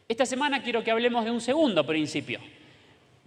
Esta semana quiero que hablemos de un segundo principio.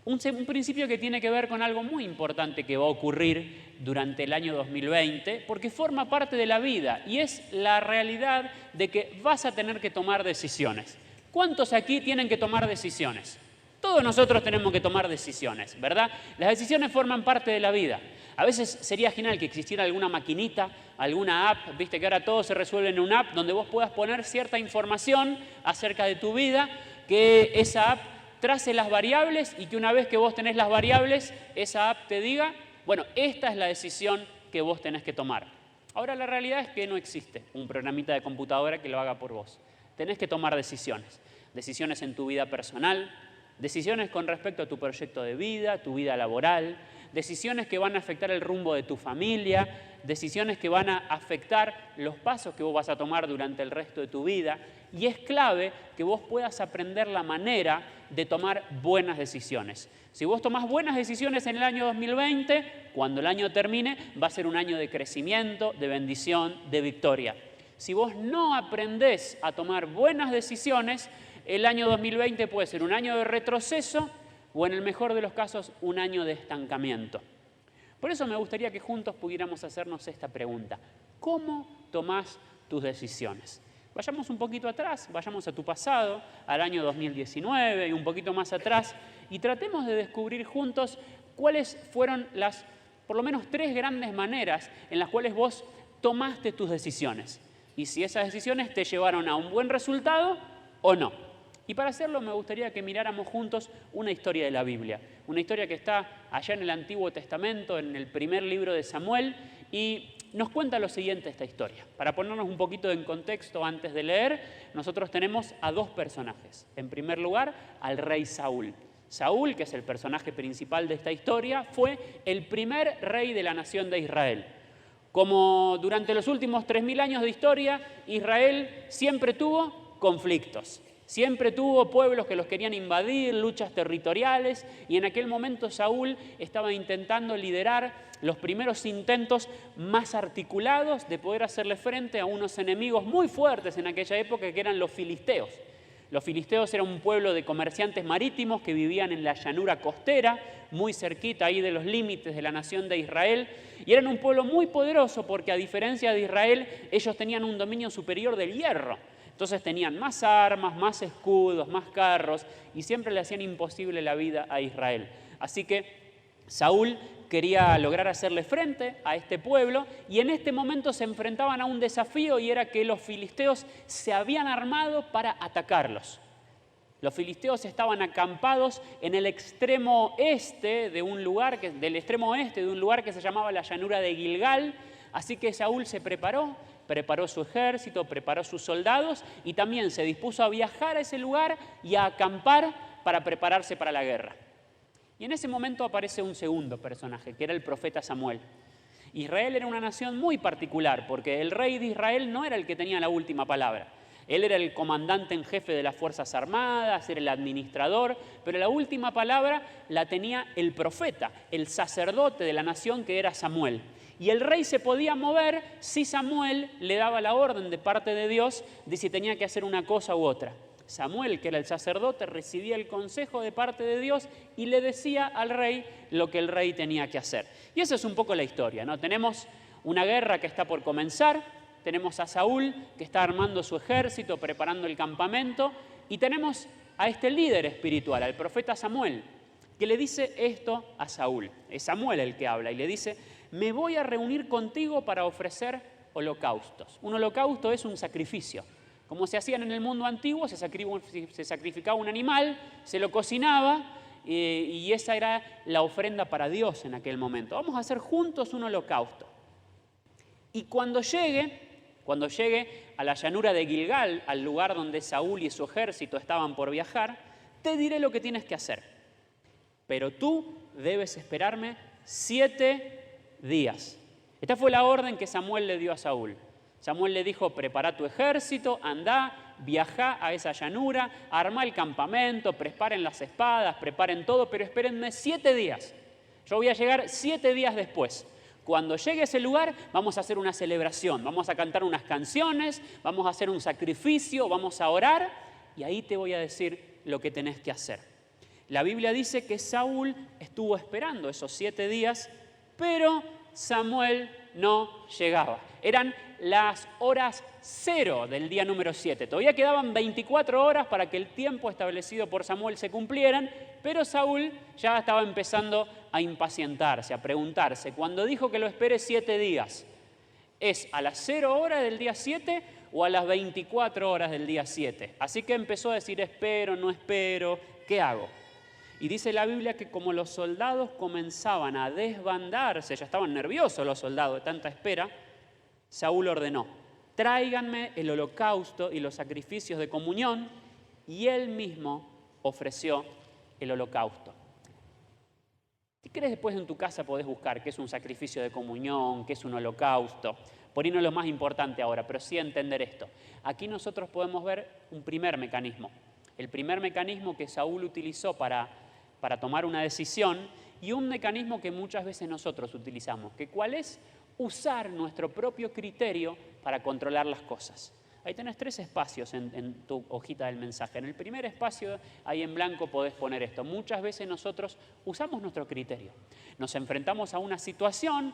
Un principio que tiene que ver con algo muy importante que va a ocurrir durante el año 2020, porque forma parte de la vida y es la realidad de que vas a tener que tomar decisiones. ¿Cuántos aquí tienen que tomar decisiones? Todos nosotros tenemos que tomar decisiones, ¿verdad? Las decisiones forman parte de la vida. A veces sería genial que existiera alguna maquinita, alguna app, viste que ahora todo se resuelve en una app, donde vos puedas poner cierta información acerca de tu vida, que esa app trace las variables y que una vez que vos tenés las variables, esa app te diga, bueno, esta es la decisión que vos tenés que tomar. Ahora la realidad es que no existe un programita de computadora que lo haga por vos. Tenés que tomar decisiones. Decisiones en tu vida personal, decisiones con respecto a tu proyecto de vida, tu vida laboral, decisiones que van a afectar el rumbo de tu familia, decisiones que van a afectar los pasos que vos vas a tomar durante el resto de tu vida. Y es clave que vos puedas aprender la manera de tomar buenas decisiones. Si vos tomás buenas decisiones en el año 2020, cuando el año termine, va a ser un año de crecimiento, de bendición, de victoria. Si vos no aprendés a tomar buenas decisiones, el año 2020 puede ser un año de retroceso o, en el mejor de los casos, un año de estancamiento. Por eso me gustaría que juntos pudiéramos hacernos esta pregunta. ¿Cómo tomás tus decisiones? Vayamos un poquito atrás, vayamos a tu pasado, al año 2019 y un poquito más atrás, y tratemos de descubrir juntos cuáles fueron las, por lo menos 3 grandes maneras en las cuales vos tomaste tus decisiones. Y si esas decisiones te llevaron a un buen resultado o no. Y para hacerlo me gustaría que miráramos juntos una historia de la Biblia. Una historia que está allá en el Antiguo Testamento, en el primer libro de Samuel, y nos cuenta lo siguiente esta historia. Para ponernos un poquito en contexto antes de leer, nosotros tenemos a 2 personajes. En primer lugar, al rey Saúl. Saúl, que es el personaje principal de esta historia, fue el primer rey de la nación de Israel. Como durante los últimos 3000 años de historia, Israel siempre tuvo conflictos. Siempre tuvo pueblos que los querían invadir, luchas territoriales, y en aquel momento Saúl estaba intentando liderar los primeros intentos más articulados de poder hacerle frente a unos enemigos muy fuertes en aquella época, que eran los filisteos. Los filisteos eran un pueblo de comerciantes marítimos que vivían en la llanura costera, muy cerquita ahí de los límites de la nación de Israel, y eran un pueblo muy poderoso porque, a diferencia de Israel, ellos tenían un dominio superior del hierro. Entonces tenían más armas, más escudos, más carros, y siempre le hacían imposible la vida a Israel. Así que Saúl quería lograr hacerle frente a este pueblo, y en este momento se enfrentaban a un desafío, y era que los filisteos se habían armado para atacarlos. Los filisteos estaban acampados en el extremo este de un lugar, del extremo oeste de un lugar que se llamaba la llanura de Gilgal. Así que Saúl se preparó su ejército, preparó sus soldados y también se dispuso a viajar a ese lugar y a acampar para prepararse para la guerra. Y en ese momento aparece un segundo personaje, que era el profeta Samuel. Israel era una nación muy particular, porque el rey de Israel no era el que tenía la última palabra. Él era el comandante en jefe de las Fuerzas Armadas, era el administrador, pero la última palabra la tenía el profeta, el sacerdote de la nación, que era Samuel. Y el rey se podía mover si Samuel le daba la orden de parte de Dios de si tenía que hacer una cosa u otra. Samuel, que era el sacerdote, recibía el consejo de parte de Dios y le decía al rey lo que el rey tenía que hacer. Y esa es un poco la historia, ¿no? Tenemos una guerra que está por comenzar, tenemos a Saúl que está armando su ejército, preparando el campamento, y tenemos a este líder espiritual, al profeta Samuel, que le dice esto a Saúl. Es Samuel el que habla y le dice: me voy a reunir contigo para ofrecer holocaustos. Un holocausto es un sacrificio. Como se hacían en el mundo antiguo, se sacrificaba un animal, se lo cocinaba y esa era la ofrenda para Dios en aquel momento. Vamos a hacer juntos un holocausto. Y cuando llegue a la llanura de Gilgal, al lugar donde Saúl y su ejército estaban por viajar, te diré lo que tienes que hacer. Pero tú debes esperarme 7 días. Esta fue la orden que Samuel le dio a Saúl. Samuel le dijo: prepara tu ejército, andá, viajá a esa llanura, armá el campamento, preparen las espadas, preparen todo, pero espérenme 7 días. Yo voy a llegar 7 días después. Cuando llegue a ese lugar vamos a hacer una celebración, vamos a cantar unas canciones, vamos a hacer un sacrificio, vamos a orar y ahí te voy a decir lo que tenés que hacer. La Biblia dice que Saúl estuvo esperando esos 7 días, pero Samuel no llegaba. Eran las horas 0 del día número 7. Todavía quedaban 24 horas para que el tiempo establecido por Samuel se cumplieran, pero Saúl ya estaba empezando a impacientarse, a preguntarse. Cuando dijo que lo espere 7 días, ¿es a las 0 horas del día 7 o a las 24 horas del día 7? Así que empezó a decir, espero, no espero, ¿qué hago? Y dice la Biblia que como los soldados comenzaban a desbandarse, ya estaban nerviosos los soldados de tanta espera, Saúl ordenó, tráiganme el holocausto y los sacrificios de comunión, y él mismo ofreció el holocausto. Si querés, después en tu casa podés buscar qué es un sacrificio de comunión, qué es un holocausto. Por ahí no es lo más importante ahora, pero sí entender esto. Aquí nosotros podemos ver un primer mecanismo. El primer mecanismo que Saúl utilizó para tomar una decisión y un mecanismo que muchas veces nosotros utilizamos, que ¿cuál es? Usar nuestro propio criterio para controlar las cosas. Ahí tenés 3 espacios en tu hojita del mensaje. En el primer espacio, ahí en blanco, podés poner esto. Muchas veces nosotros usamos nuestro criterio. Nos enfrentamos a una situación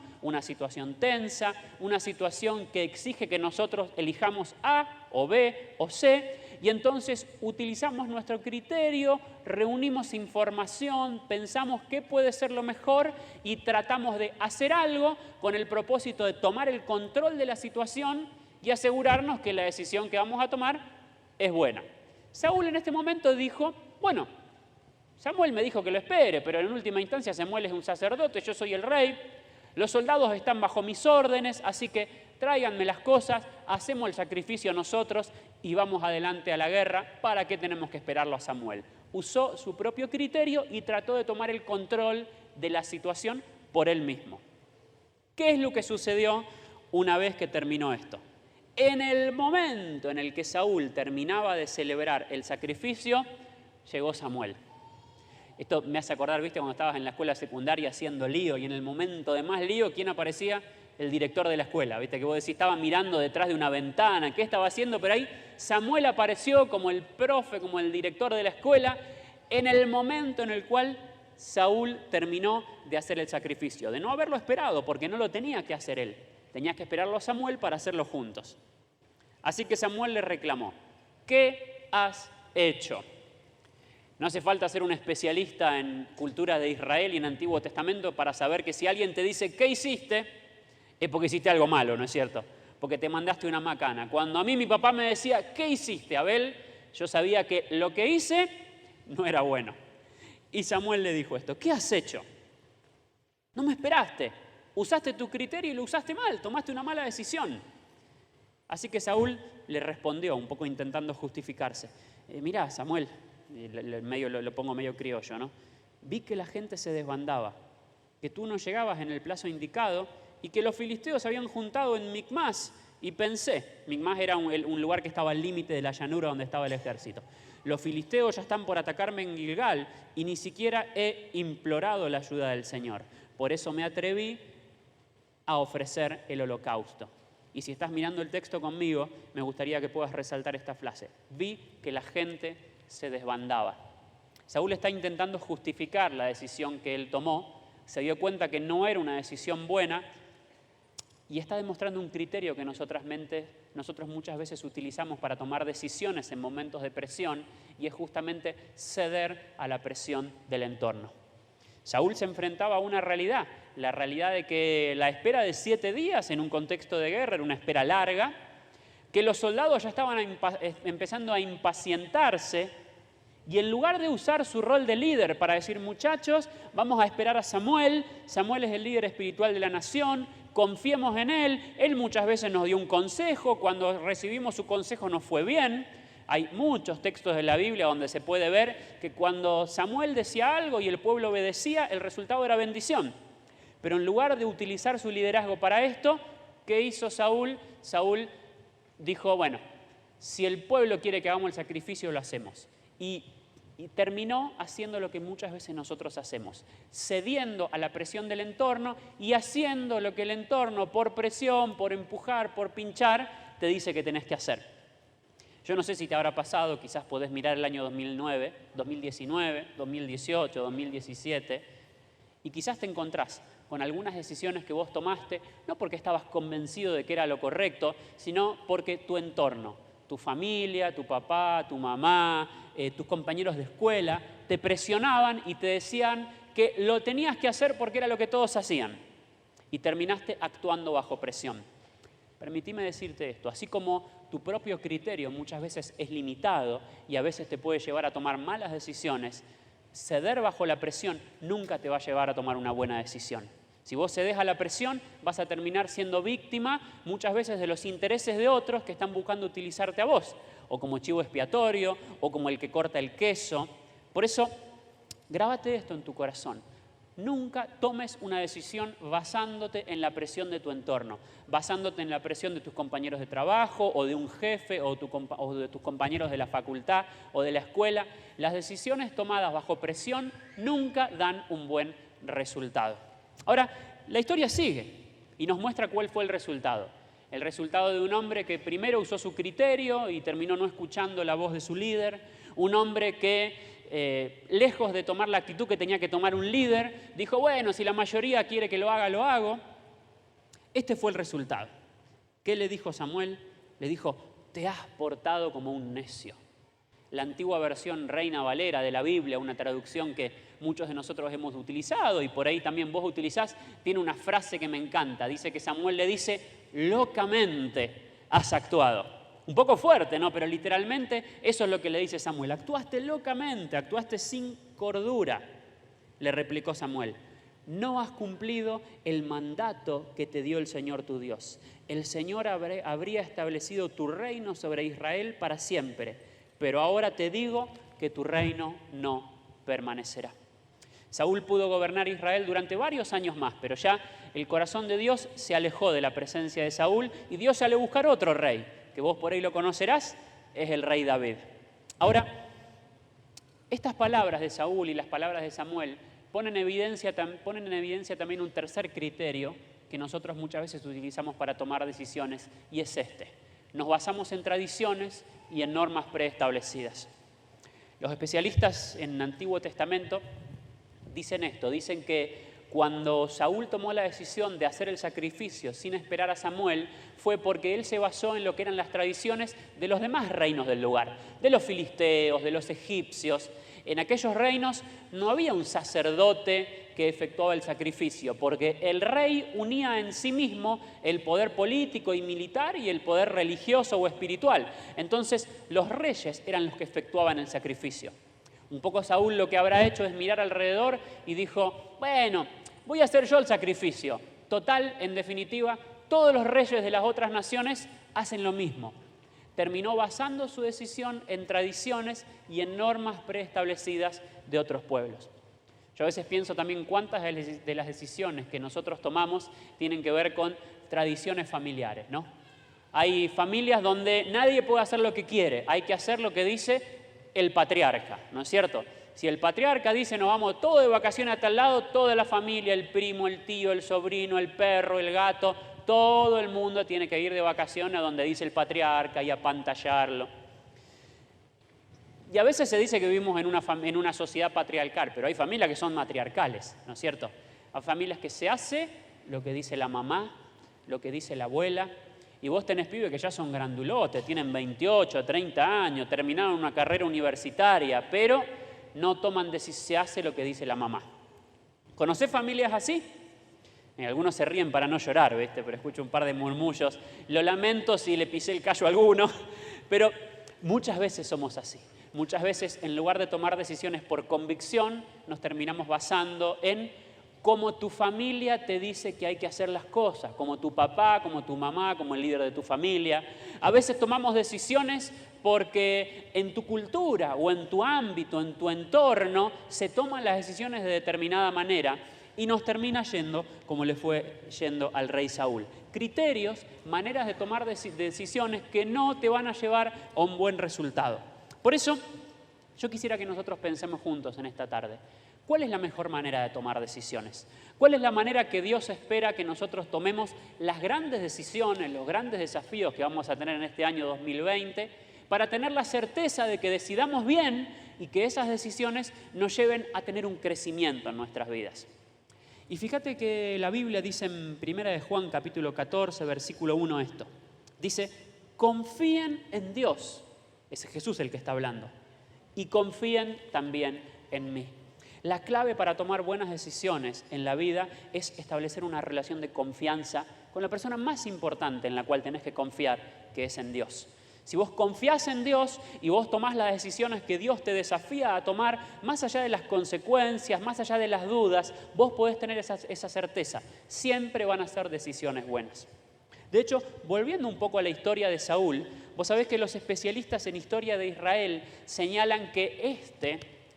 tensa, una situación que exige que nosotros elijamos A o B o C, y entonces utilizamos nuestro criterio, reunimos información, pensamos qué puede ser lo mejor y tratamos de hacer algo con el propósito de tomar el control de la situación y asegurarnos que la decisión que vamos a tomar es buena. Saúl en este momento dijo, bueno, Samuel me dijo que lo espere, pero en última instancia Samuel es un sacerdote, yo soy el rey, los soldados están bajo mis órdenes, así que tráiganme las cosas, hacemos el sacrificio nosotros y vamos adelante a la guerra. ¿Para qué tenemos que esperarlo a Samuel? Usó su propio criterio y trató de tomar el control de la situación por él mismo. ¿Qué es lo que sucedió una vez que terminó esto? En el momento en el que Saúl terminaba de celebrar el sacrificio, llegó Samuel. Esto me hace acordar, ¿viste? Cuando estabas en la escuela secundaria haciendo lío y en el momento de más lío, ¿quién aparecía? El director de la escuela, ¿viste? Que vos decís, estaba mirando detrás de una ventana, ¿qué estaba haciendo? Pero ahí Samuel apareció como el profe, como el director de la escuela, en el momento en el cual Saúl terminó de hacer el sacrificio, de no haberlo esperado, porque no lo tenía que hacer él. Tenía que esperarlo a Samuel para hacerlo juntos. Así que Samuel le reclamó, ¿qué has hecho? No hace falta ser un especialista en cultura de Israel y en Antiguo Testamento para saber que si alguien te dice, ¿qué hiciste? Es porque hiciste algo malo, ¿no es cierto? Porque te mandaste una macana. Cuando a mí mi papá me decía, ¿qué hiciste, Abel? Yo sabía que lo que hice no era bueno. Y Samuel le dijo esto, ¿qué has hecho? No me esperaste. Usaste tu criterio y lo usaste mal, tomaste una mala decisión. Así que Saúl le respondió, un poco intentando justificarse. Mirá, Samuel, lo pongo medio criollo, ¿no? Vi que la gente se desbandaba, que tú no llegabas en el plazo indicado y que los filisteos se habían juntado en Micmas. Y pensé, Micmas era un lugar que estaba al límite de la llanura donde estaba el ejército. Los filisteos ya están por atacarme en Gilgal y ni siquiera he implorado la ayuda del Señor. Por eso me atreví a ofrecer el holocausto. Y si estás mirando el texto conmigo, me gustaría que puedas resaltar esta frase. Vi que la gente se desbandaba. Saúl está intentando justificar la decisión que él tomó, se dio cuenta que no era una decisión buena y está demostrando un criterio que nosotros muchas veces utilizamos para tomar decisiones en momentos de presión y es justamente ceder a la presión del entorno. Saúl se enfrentaba a una realidad, la realidad de que la espera de 7 días en un contexto de guerra era una espera larga, que los soldados ya estaban empezando a impacientarse y en lugar de usar su rol de líder para decir, muchachos, vamos a esperar a Samuel, Samuel es el líder espiritual de la nación, confiemos en él, él muchas veces nos dio un consejo, cuando recibimos su consejo nos fue bien. Hay muchos textos de la Biblia donde se puede ver que cuando Samuel decía algo y el pueblo obedecía, el resultado era bendición. Pero en lugar de utilizar su liderazgo para esto, ¿qué hizo Saúl? Saúl dijo, bueno, si el pueblo quiere que hagamos el sacrificio, lo hacemos. Y terminó haciendo lo que muchas veces nosotros hacemos, cediendo a la presión del entorno y haciendo lo que el entorno, por presión, por empujar, por pinchar, te dice que tenés que hacer. Yo no sé si te habrá pasado, quizás podés mirar el año 2009, 2019, 2018, 2017, y quizás te encontrás con algunas decisiones que vos tomaste, no porque estabas convencido de que era lo correcto, sino porque tu entorno, tu familia, tu papá, tu mamá, tus compañeros de escuela, te presionaban y te decían que lo tenías que hacer porque era lo que todos hacían. Y terminaste actuando bajo presión. Permitime decirte esto, así como tu propio criterio muchas veces es limitado y a veces te puede llevar a tomar malas decisiones, ceder bajo la presión nunca te va a llevar a tomar una buena decisión. Si vos cedes a la presión, vas a terminar siendo víctima muchas veces de los intereses de otros que están buscando utilizarte a vos, o como chivo expiatorio, o como el que corta el queso. Por eso, grábate esto en tu corazón. Nunca tomes una decisión basándote en la presión de tu entorno, basándote en la presión de tus compañeros de trabajo, o de un jefe, o de tus compañeros de la facultad o de la escuela. Las decisiones tomadas bajo presión nunca dan un buen resultado. Ahora, la historia sigue y nos muestra cuál fue el resultado. El resultado de un hombre que primero usó su criterio y terminó no escuchando la voz de su líder. Un hombre que, lejos de tomar la actitud que tenía que tomar un líder, dijo, bueno, si la mayoría quiere que lo haga, lo hago. Este fue el resultado. ¿Qué le dijo Samuel? Le dijo, te has portado como un necio. La antigua versión Reina Valera de la Biblia, una traducción que muchos de nosotros hemos utilizado y por ahí también vos utilizás, tiene una frase que me encanta. Dice que Samuel le dice, locamente has actuado. Un poco fuerte, ¿no? Pero literalmente eso es lo que le dice Samuel. Actuaste locamente, actuaste sin cordura, le replicó Samuel. No has cumplido el mandato que te dio el Señor tu Dios. El Señor habría establecido tu reino sobre Israel para siempre. Pero ahora te digo que tu reino no permanecerá. Saúl pudo gobernar Israel durante varios años más, pero ya el corazón de Dios se alejó de la presencia de Saúl y Dios salió a buscar otro rey, que vos por ahí lo conocerás, es el rey David. Ahora, estas palabras de Saúl y las palabras de Samuel ponen en evidencia también un tercer criterio que nosotros muchas veces utilizamos para tomar decisiones, y es este. Nos basamos en tradiciones y en normas preestablecidas. Los especialistas en el Antiguo Testamento dicen esto, dicen que cuando Saúl tomó la decisión de hacer el sacrificio sin esperar a Samuel, fue porque él se basó en lo que eran las tradiciones de los demás reinos del lugar, de los filisteos, de los egipcios. En aquellos reinos no había un sacerdote que efectuaba el sacrificio, porque el rey unía en sí mismo el poder político y militar y el poder religioso o espiritual. Entonces, los reyes eran los que efectuaban el sacrificio. Un poco Saúl lo que habrá hecho es mirar alrededor y dijo, bueno, voy a hacer yo el sacrificio. Total, en definitiva, todos los reyes de las otras naciones hacen lo mismo. Terminó basando su decisión en tradiciones y en normas preestablecidas de otros pueblos. Yo a veces pienso también cuántas de las decisiones que nosotros tomamos tienen que ver con tradiciones familiares, ¿no? Hay familias donde nadie puede hacer lo que quiere, hay que hacer lo que dice el patriarca, ¿no es cierto? Si el patriarca dice nos vamos todos de vacaciones a tal lado, toda la familia, el primo, el tío, el sobrino, el perro, el gato, todo el mundo tiene que ir de vacaciones a donde dice el patriarca y apantallarlo. Y a veces se dice que vivimos en una sociedad patriarcal, pero hay familias que son matriarcales, ¿no es cierto? Hay familias que se hace lo que dice la mamá, lo que dice la abuela, y vos tenés pibes que ya son grandulotes, tienen 28, 30 años, terminaron una carrera universitaria, pero no toman se hace lo que dice la mamá. ¿Conocés familias así? Algunos se ríen para no llorar, ¿viste? Pero escucho un par de murmullos. Lo lamento si le pisé el callo a alguno, pero muchas veces somos así. Muchas veces, en lugar de tomar decisiones por convicción, nos terminamos basando en cómo tu familia te dice que hay que hacer las cosas, como tu papá, como tu mamá, como el líder de tu familia. A veces tomamos decisiones porque en tu cultura o en tu ámbito, en tu entorno, se toman las decisiones de determinada manera y nos termina yendo como le fue yendo al rey Saúl. Criterios, maneras de tomar decisiones que no te van a llevar a un buen resultado. Por eso, yo quisiera que nosotros pensemos juntos en esta tarde. ¿Cuál es la mejor manera de tomar decisiones? ¿Cuál es la manera que Dios espera que nosotros tomemos las grandes decisiones, los grandes desafíos que vamos a tener en este año 2020, para tener la certeza de que decidamos bien y que esas decisiones nos lleven a tener un crecimiento en nuestras vidas. Y fíjate que la Biblia dice en 1 de Juan capítulo 14, versículo 1 esto. Dice, confíen en Dios. Ese es Jesús el que está hablando. Y confíen también en mí. La clave para tomar buenas decisiones en la vida es establecer una relación de confianza con la persona más importante en la cual tenés que confiar, que es en Dios. Si vos confías en Dios y vos tomás las decisiones que Dios te desafía a tomar, más allá de las consecuencias, más allá de las dudas, vos podés tener esa certeza. Siempre van a ser decisiones buenas. De hecho, volviendo un poco a la historia de Saúl, vos sabés que los especialistas en historia de Israel señalan que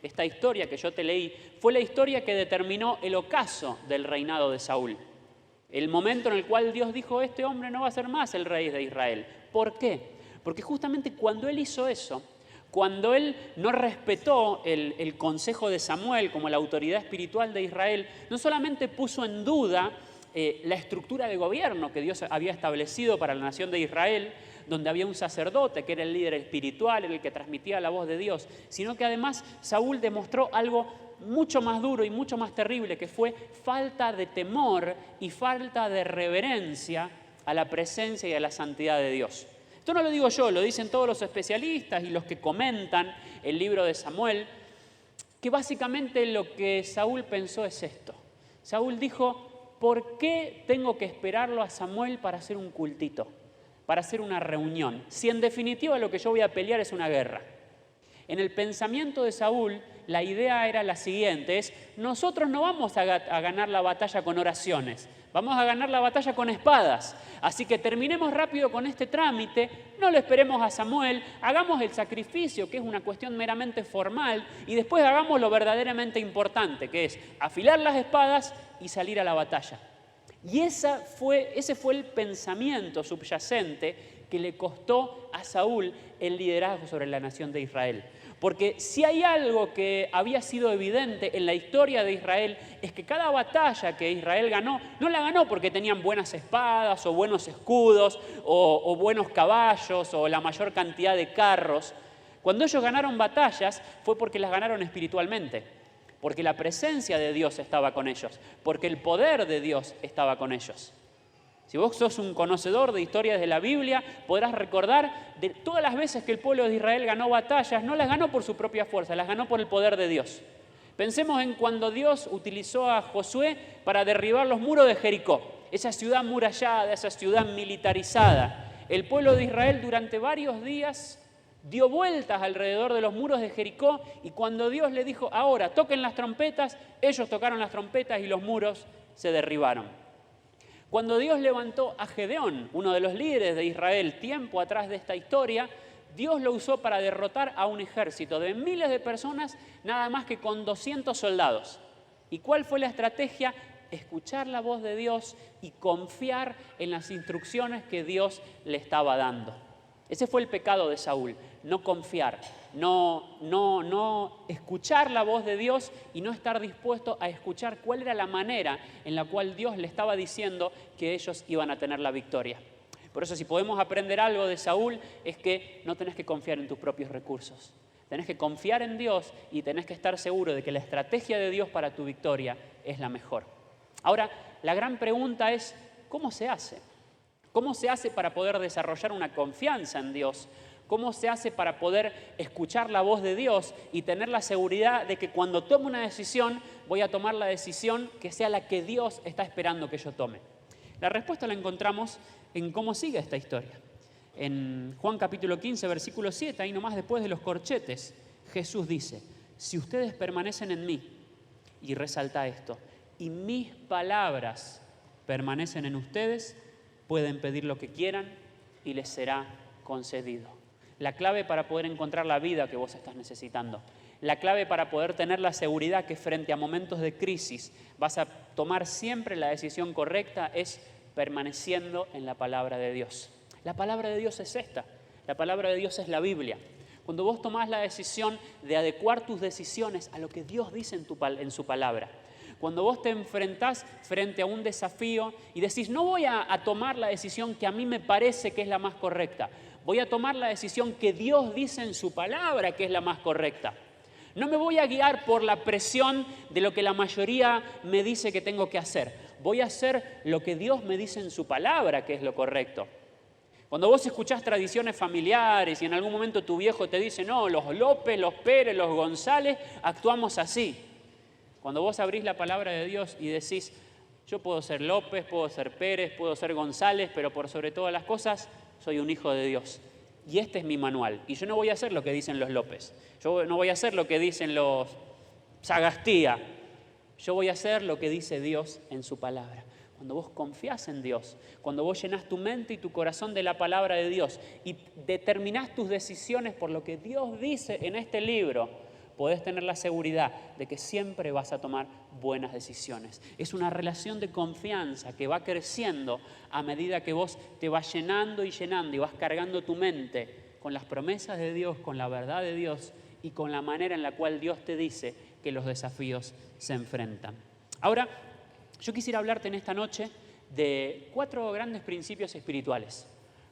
esta historia que yo te leí fue la historia que determinó el ocaso del reinado de Saúl. El momento en el cual Dios dijo, este hombre no va a ser más el rey de Israel. ¿Por qué? Porque justamente cuando él hizo eso, cuando él no respetó el consejo de Samuel como la autoridad espiritual de Israel, no solamente puso en duda la estructura de gobierno que Dios había establecido para la nación de Israel, donde había un sacerdote que era el líder espiritual, el que transmitía la voz de Dios, sino que además Saúl demostró algo mucho más duro y mucho más terrible, que fue falta de temor y falta de reverencia a la presencia y a la santidad de Dios. Esto no lo digo yo, lo dicen todos los especialistas y los que comentan el libro de Samuel, que básicamente lo que Saúl pensó es esto. Saúl dijo, ¿por qué tengo que esperarlo a Samuel para hacer un cultito, para hacer una reunión? Si en definitiva lo que yo voy a pelear es una guerra. En el pensamiento de Saúl, la idea era la siguiente, es nosotros no vamos a ganar la batalla con oraciones, vamos a ganar la batalla con espadas. Así que terminemos rápido con este trámite, no le esperemos a Samuel, hagamos el sacrificio, que es una cuestión meramente formal, y después hagamos lo verdaderamente importante, que es afilar las espadas y salir a la batalla. Y ese fue el pensamiento subyacente que le costó a Saúl el liderazgo sobre la nación de Israel. Porque si hay algo que había sido evidente en la historia de Israel, es que cada batalla que Israel ganó, no la ganó porque tenían buenas espadas o buenos escudos o buenos caballos o la mayor cantidad de carros. Cuando ellos ganaron batallas fue porque las ganaron espiritualmente, porque la presencia de Dios estaba con ellos, porque el poder de Dios estaba con ellos. Si vos sos un conocedor de historias de la Biblia, podrás recordar de todas las veces que el pueblo de Israel ganó batallas, no las ganó por su propia fuerza, las ganó por el poder de Dios. Pensemos en cuando Dios utilizó a Josué para derribar los muros de Jericó, esa ciudad murallada, esa ciudad militarizada. El pueblo de Israel durante varios días dio vueltas alrededor de los muros de Jericó y cuando Dios le dijo, ahora toquen las trompetas, ellos tocaron las trompetas y los muros se derribaron. Cuando Dios levantó a Gedeón, uno de los líderes de Israel, tiempo atrás de esta historia, Dios lo usó para derrotar a un ejército de miles de personas, nada más que con 200 soldados. ¿Y cuál fue la estrategia? Escuchar la voz de Dios y confiar en las instrucciones que Dios le estaba dando. Ese fue el pecado de Saúl, no confiar, no escuchar la voz de Dios y no estar dispuesto a escuchar cuál era la manera en la cual Dios le estaba diciendo que ellos iban a tener la victoria. Por eso si podemos aprender algo de Saúl es que no tenés que confiar en tus propios recursos. Tenés que confiar en Dios y tenés que estar seguro de que la estrategia de Dios para tu victoria es la mejor. Ahora, la gran pregunta es, ¿cómo se hace? ¿Cómo se hace para poder desarrollar una confianza en Dios? ¿Cómo se hace para poder escuchar la voz de Dios y tener la seguridad de que cuando tome una decisión, voy a tomar la decisión que sea la que Dios está esperando que yo tome? La respuesta la encontramos en cómo sigue esta historia. En Juan capítulo 15, versículo 7, ahí nomás después de los corchetes, Jesús dice, si ustedes permanecen en mí, y resalta esto, y mis palabras permanecen en ustedes, pueden pedir lo que quieran y les será concedido. La clave para poder encontrar la vida que vos estás necesitando, la clave para poder tener la seguridad que frente a momentos de crisis vas a tomar siempre la decisión correcta es permaneciendo en la palabra de Dios. La palabra de Dios es esta, la palabra de Dios es la Biblia. Cuando vos tomás la decisión de adecuar tus decisiones a lo que Dios dice en su palabra, cuando vos te enfrentás frente a un desafío y decís, no voy a tomar la decisión que a mí me parece que es la más correcta, Voy a tomar la decisión que Dios dice en su palabra que es la más correcta. No me voy a guiar por la presión de lo que la mayoría me dice que tengo que hacer. Voy a hacer lo que Dios me dice en su palabra que es lo correcto. Cuando vos escuchás tradiciones familiares y en algún momento tu viejo te dice, no, los López, los Pérez, los González, actuamos así. Cuando vos abrís la palabra de Dios y decís, yo puedo ser López, puedo ser Pérez, puedo ser González, pero por sobre todas las cosas, soy un hijo de Dios. Y este es mi manual. Y yo no voy a hacer lo que dicen los López. Yo no voy a hacer lo que dicen los Sagastía. Yo voy a hacer lo que dice Dios en su palabra. Cuando vos confías en Dios, cuando vos llenás tu mente y tu corazón de la palabra de Dios y determinás tus decisiones por lo que Dios dice en este libro, podés tener la seguridad de que siempre vas a tomar buenas decisiones. Es una relación de confianza que va creciendo a medida que vos te vas llenando y vas cargando tu mente con las promesas de Dios, con la verdad de Dios y con la manera en la cual Dios te dice que los desafíos se enfrentan. Ahora, yo quisiera hablarte en esta noche de 4 grandes principios espirituales.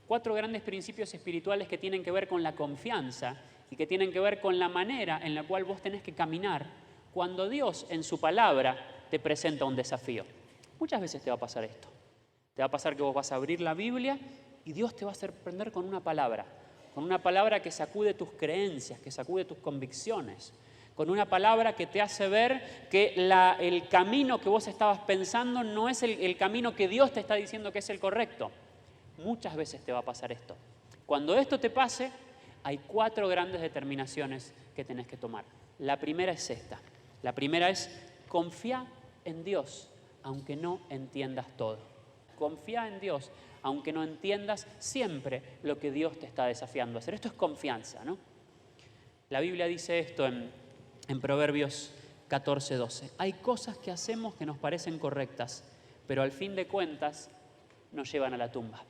4 grandes principios espirituales que tienen que ver con la confianza y que tienen que ver con la manera en la cual vos tenés que caminar cuando Dios en su palabra te presenta un desafío. Muchas veces te va a pasar esto. Te va a pasar que vos vas a abrir la Biblia y Dios te va a sorprender con una palabra que sacude tus creencias, que sacude tus convicciones, con una palabra que te hace ver que el camino que vos estabas pensando no es el camino que Dios te está diciendo que es el correcto. Muchas veces te va a pasar esto. Cuando esto te pase, hay 4 grandes determinaciones que tenés que tomar. La primera es esta. La primera es confía en Dios, aunque no entiendas todo. Confía en Dios, aunque no entiendas siempre lo que Dios te está desafiando a hacer. Esto es confianza, ¿no? La Biblia dice esto en Proverbios 14:12. Hay cosas que hacemos que nos parecen correctas, pero al fin de cuentas nos llevan a la tumba.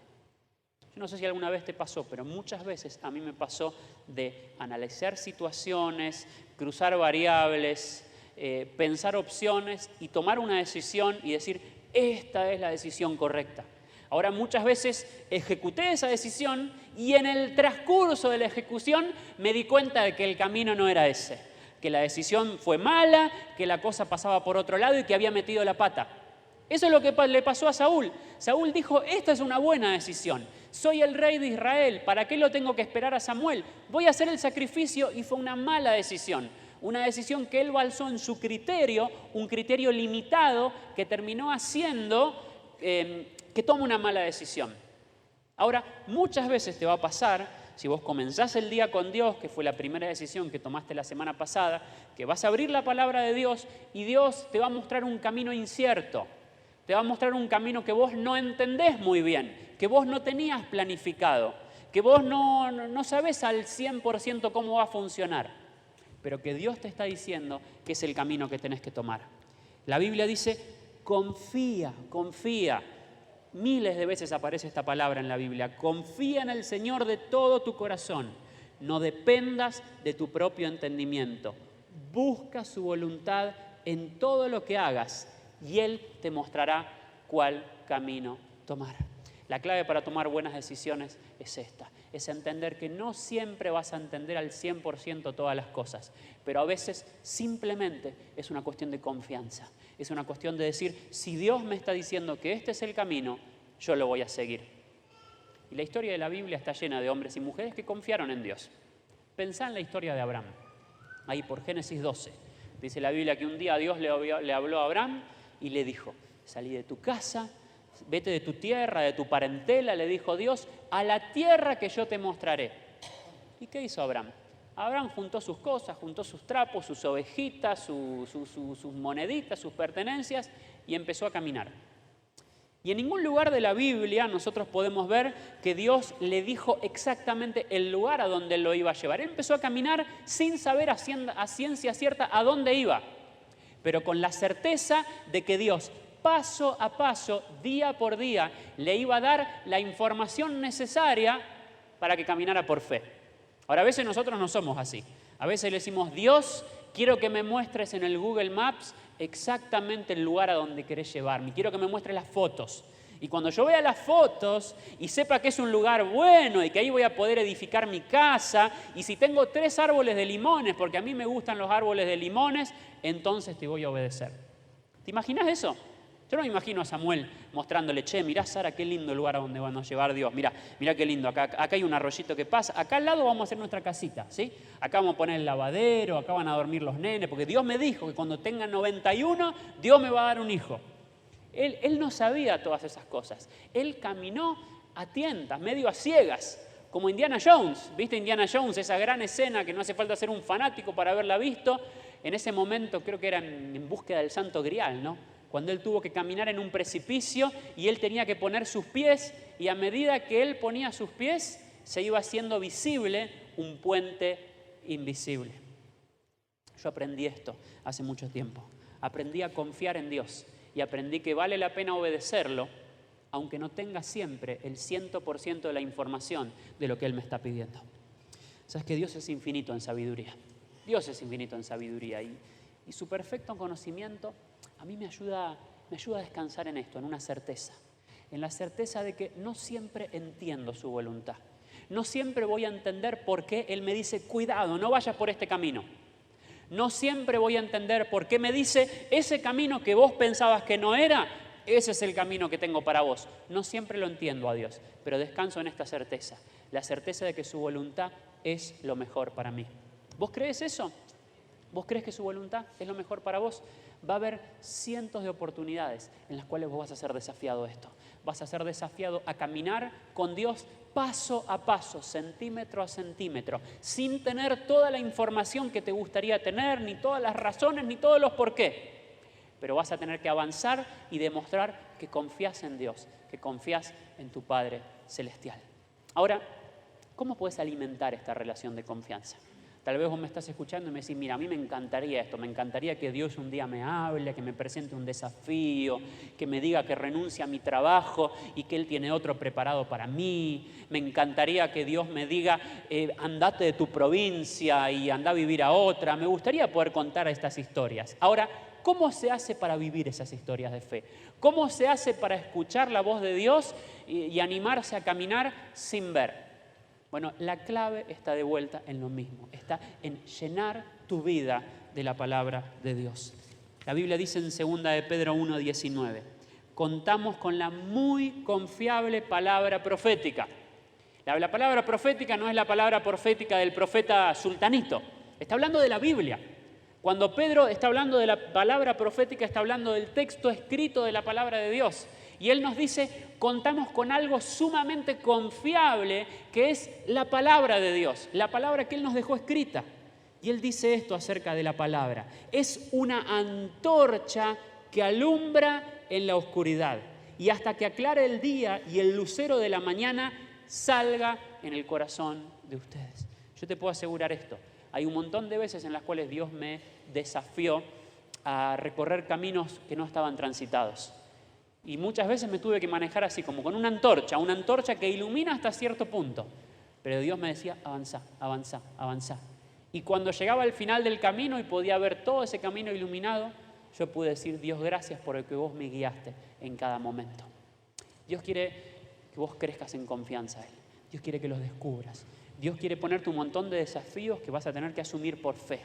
Yo no sé si alguna vez te pasó, pero muchas veces a mí me pasó de analizar situaciones, cruzar variables, pensar opciones y tomar una decisión y decir, esta es la decisión correcta. Ahora, muchas veces ejecuté esa decisión y en el transcurso de la ejecución me di cuenta de que el camino no era ese, que la decisión fue mala, que la cosa pasaba por otro lado y que había metido la pata. Eso es lo que le pasó a Saúl. Saúl dijo, esta es una buena decisión. Soy el rey de Israel, ¿para qué lo tengo que esperar a Samuel? Voy a hacer el sacrificio y fue una mala decisión. Una decisión que él basó en su criterio, un criterio limitado que terminó haciendo que tome una mala decisión. Ahora, muchas veces te va a pasar, si vos comenzás el día con Dios, que fue la primera decisión que tomaste la semana pasada, que vas a abrir la palabra de Dios y Dios te va a mostrar un camino incierto. Te va a mostrar un camino que vos no entendés muy bien, que vos no tenías planificado, que vos no sabés al 100% cómo va a funcionar, pero que Dios te está diciendo que es el camino que tenés que tomar. La Biblia dice, confía, confía. Miles de veces aparece esta palabra en la Biblia. Confía en el Señor de todo tu corazón. No dependas de tu propio entendimiento. Busca su voluntad en todo lo que hagas y Él te mostrará cuál camino tomar. La clave para tomar buenas decisiones es esta, es entender que no siempre vas a entender al 100% todas las cosas, pero a veces simplemente es una cuestión de confianza, es una cuestión de decir, si Dios me está diciendo que este es el camino, yo lo voy a seguir. Y la historia de la Biblia está llena de hombres y mujeres que confiaron en Dios. Pensá en la historia de Abraham, ahí por Génesis 12. Dice la Biblia que un día Dios le habló a Abraham y le dijo, salí de tu casa, vete de tu tierra, de tu parentela, le dijo Dios, a la tierra que yo te mostraré. ¿Y qué hizo Abraham? Abraham juntó sus cosas, juntó sus trapos, sus ovejitas, sus moneditas, sus pertenencias y empezó a caminar. Y en ningún lugar de la Biblia nosotros podemos ver que Dios le dijo exactamente el lugar a donde lo iba a llevar. Él empezó a caminar sin saber a ciencia cierta a dónde iba, pero con la certeza de que Dios paso a paso, día por día, le iba a dar la información necesaria para que caminara por fe. Ahora, a veces nosotros no somos así. A veces le decimos, Dios, quiero que me muestres en el Google Maps exactamente el lugar a donde querés llevarme. Quiero que me muestres las fotos. Y cuando yo vea las fotos y sepa que es un lugar bueno y que ahí voy a poder edificar mi casa, y si tengo 3 árboles de limones, porque a mí me gustan los árboles de limones, entonces te voy a obedecer. ¿Te imaginas eso? Yo no me imagino a Samuel mostrándole, che, mirá Sara, qué lindo lugar a donde va a nos llevar Dios. Mirá qué lindo, acá hay un arroyito que pasa. Acá al lado vamos a hacer nuestra casita, ¿sí? Acá vamos a poner el lavadero, acá van a dormir los nenes, porque Dios me dijo que cuando tenga 91, Dios me va a dar un hijo. Él no sabía todas esas cosas. Él caminó a tientas, medio a ciegas, como Indiana Jones. ¿Viste Indiana Jones? Esa gran escena que no hace falta ser un fanático para haberla visto. En ese momento creo que era en búsqueda del Santo Grial, ¿no? Cuando él tuvo que caminar en un precipicio y él tenía que poner sus pies, y a medida que él ponía sus pies, se iba haciendo visible un puente invisible. Yo aprendí esto hace mucho tiempo. Aprendí a confiar en Dios y aprendí que vale la pena obedecerlo, aunque no tenga siempre el 100% de la información de lo que Él me está pidiendo. Sabes que Dios es infinito en sabiduría. Dios es infinito en sabiduría y su perfecto conocimiento a mí me ayuda a descansar en esto, en una certeza. En la certeza de que no siempre entiendo su voluntad. No siempre voy a entender por qué Él me dice, cuidado, no vayas por este camino. No siempre voy a entender por qué me dice, ese camino que vos pensabas que no era, ese es el camino que tengo para vos. No siempre lo entiendo a Dios, pero descanso en esta certeza. La certeza de que su voluntad es lo mejor para mí. ¿Vos crees eso? ¿Vos crees que su voluntad es lo mejor para vos? Va a haber cientos de oportunidades en las cuales vos vas a ser desafiado a esto. Vas a ser desafiado a caminar con Dios paso a paso, centímetro a centímetro, sin tener toda la información que te gustaría tener, ni todas las razones, ni todos los por qué. Pero vas a tener que avanzar y demostrar que confías en Dios, que confías en tu Padre Celestial. Ahora, ¿cómo puedes alimentar esta relación de confianza? Tal vez vos me estás escuchando y me decís, mira, a mí me encantaría esto, me encantaría que Dios un día me hable, que me presente un desafío, que me diga que renuncie a mi trabajo y que Él tiene otro preparado para mí. Me encantaría que Dios me diga, andate de tu provincia y anda a vivir a otra. Me gustaría poder contar estas historias. Ahora, ¿cómo se hace para vivir esas historias de fe? ¿Cómo se hace para escuchar la voz de Dios y animarse a caminar sin ver? Bueno, la clave está de vuelta en lo mismo, está en llenar tu vida de la palabra de Dios. La Biblia dice en 2 de Pedro 1:19, contamos con la muy confiable palabra profética. La palabra profética no es la palabra profética del profeta Sultanito, está hablando de la Biblia. Cuando Pedro está hablando de la palabra profética, está hablando del texto escrito de la palabra de Dios. Y él nos dice, contamos con algo sumamente confiable, que es la palabra de Dios, la palabra que Él nos dejó escrita. Y Él dice esto acerca de la palabra. Es una antorcha que alumbra en la oscuridad. Y hasta que aclare el día y el lucero de la mañana salga en el corazón de ustedes. Yo te puedo asegurar esto. Hay un montón de veces en las cuales Dios me desafió a recorrer caminos que no estaban transitados. Y muchas veces me tuve que manejar así, como con una antorcha que ilumina hasta cierto punto. Pero Dios me decía, avanza, avanza, avanza. Y cuando llegaba al final del camino y podía ver todo ese camino iluminado, yo pude decir, Dios, gracias por el que vos me guiaste en cada momento. Dios quiere que vos crezcas en confianza a Él. Dios quiere que los descubras. Dios quiere ponerte un montón de desafíos que vas a tener que asumir por fe.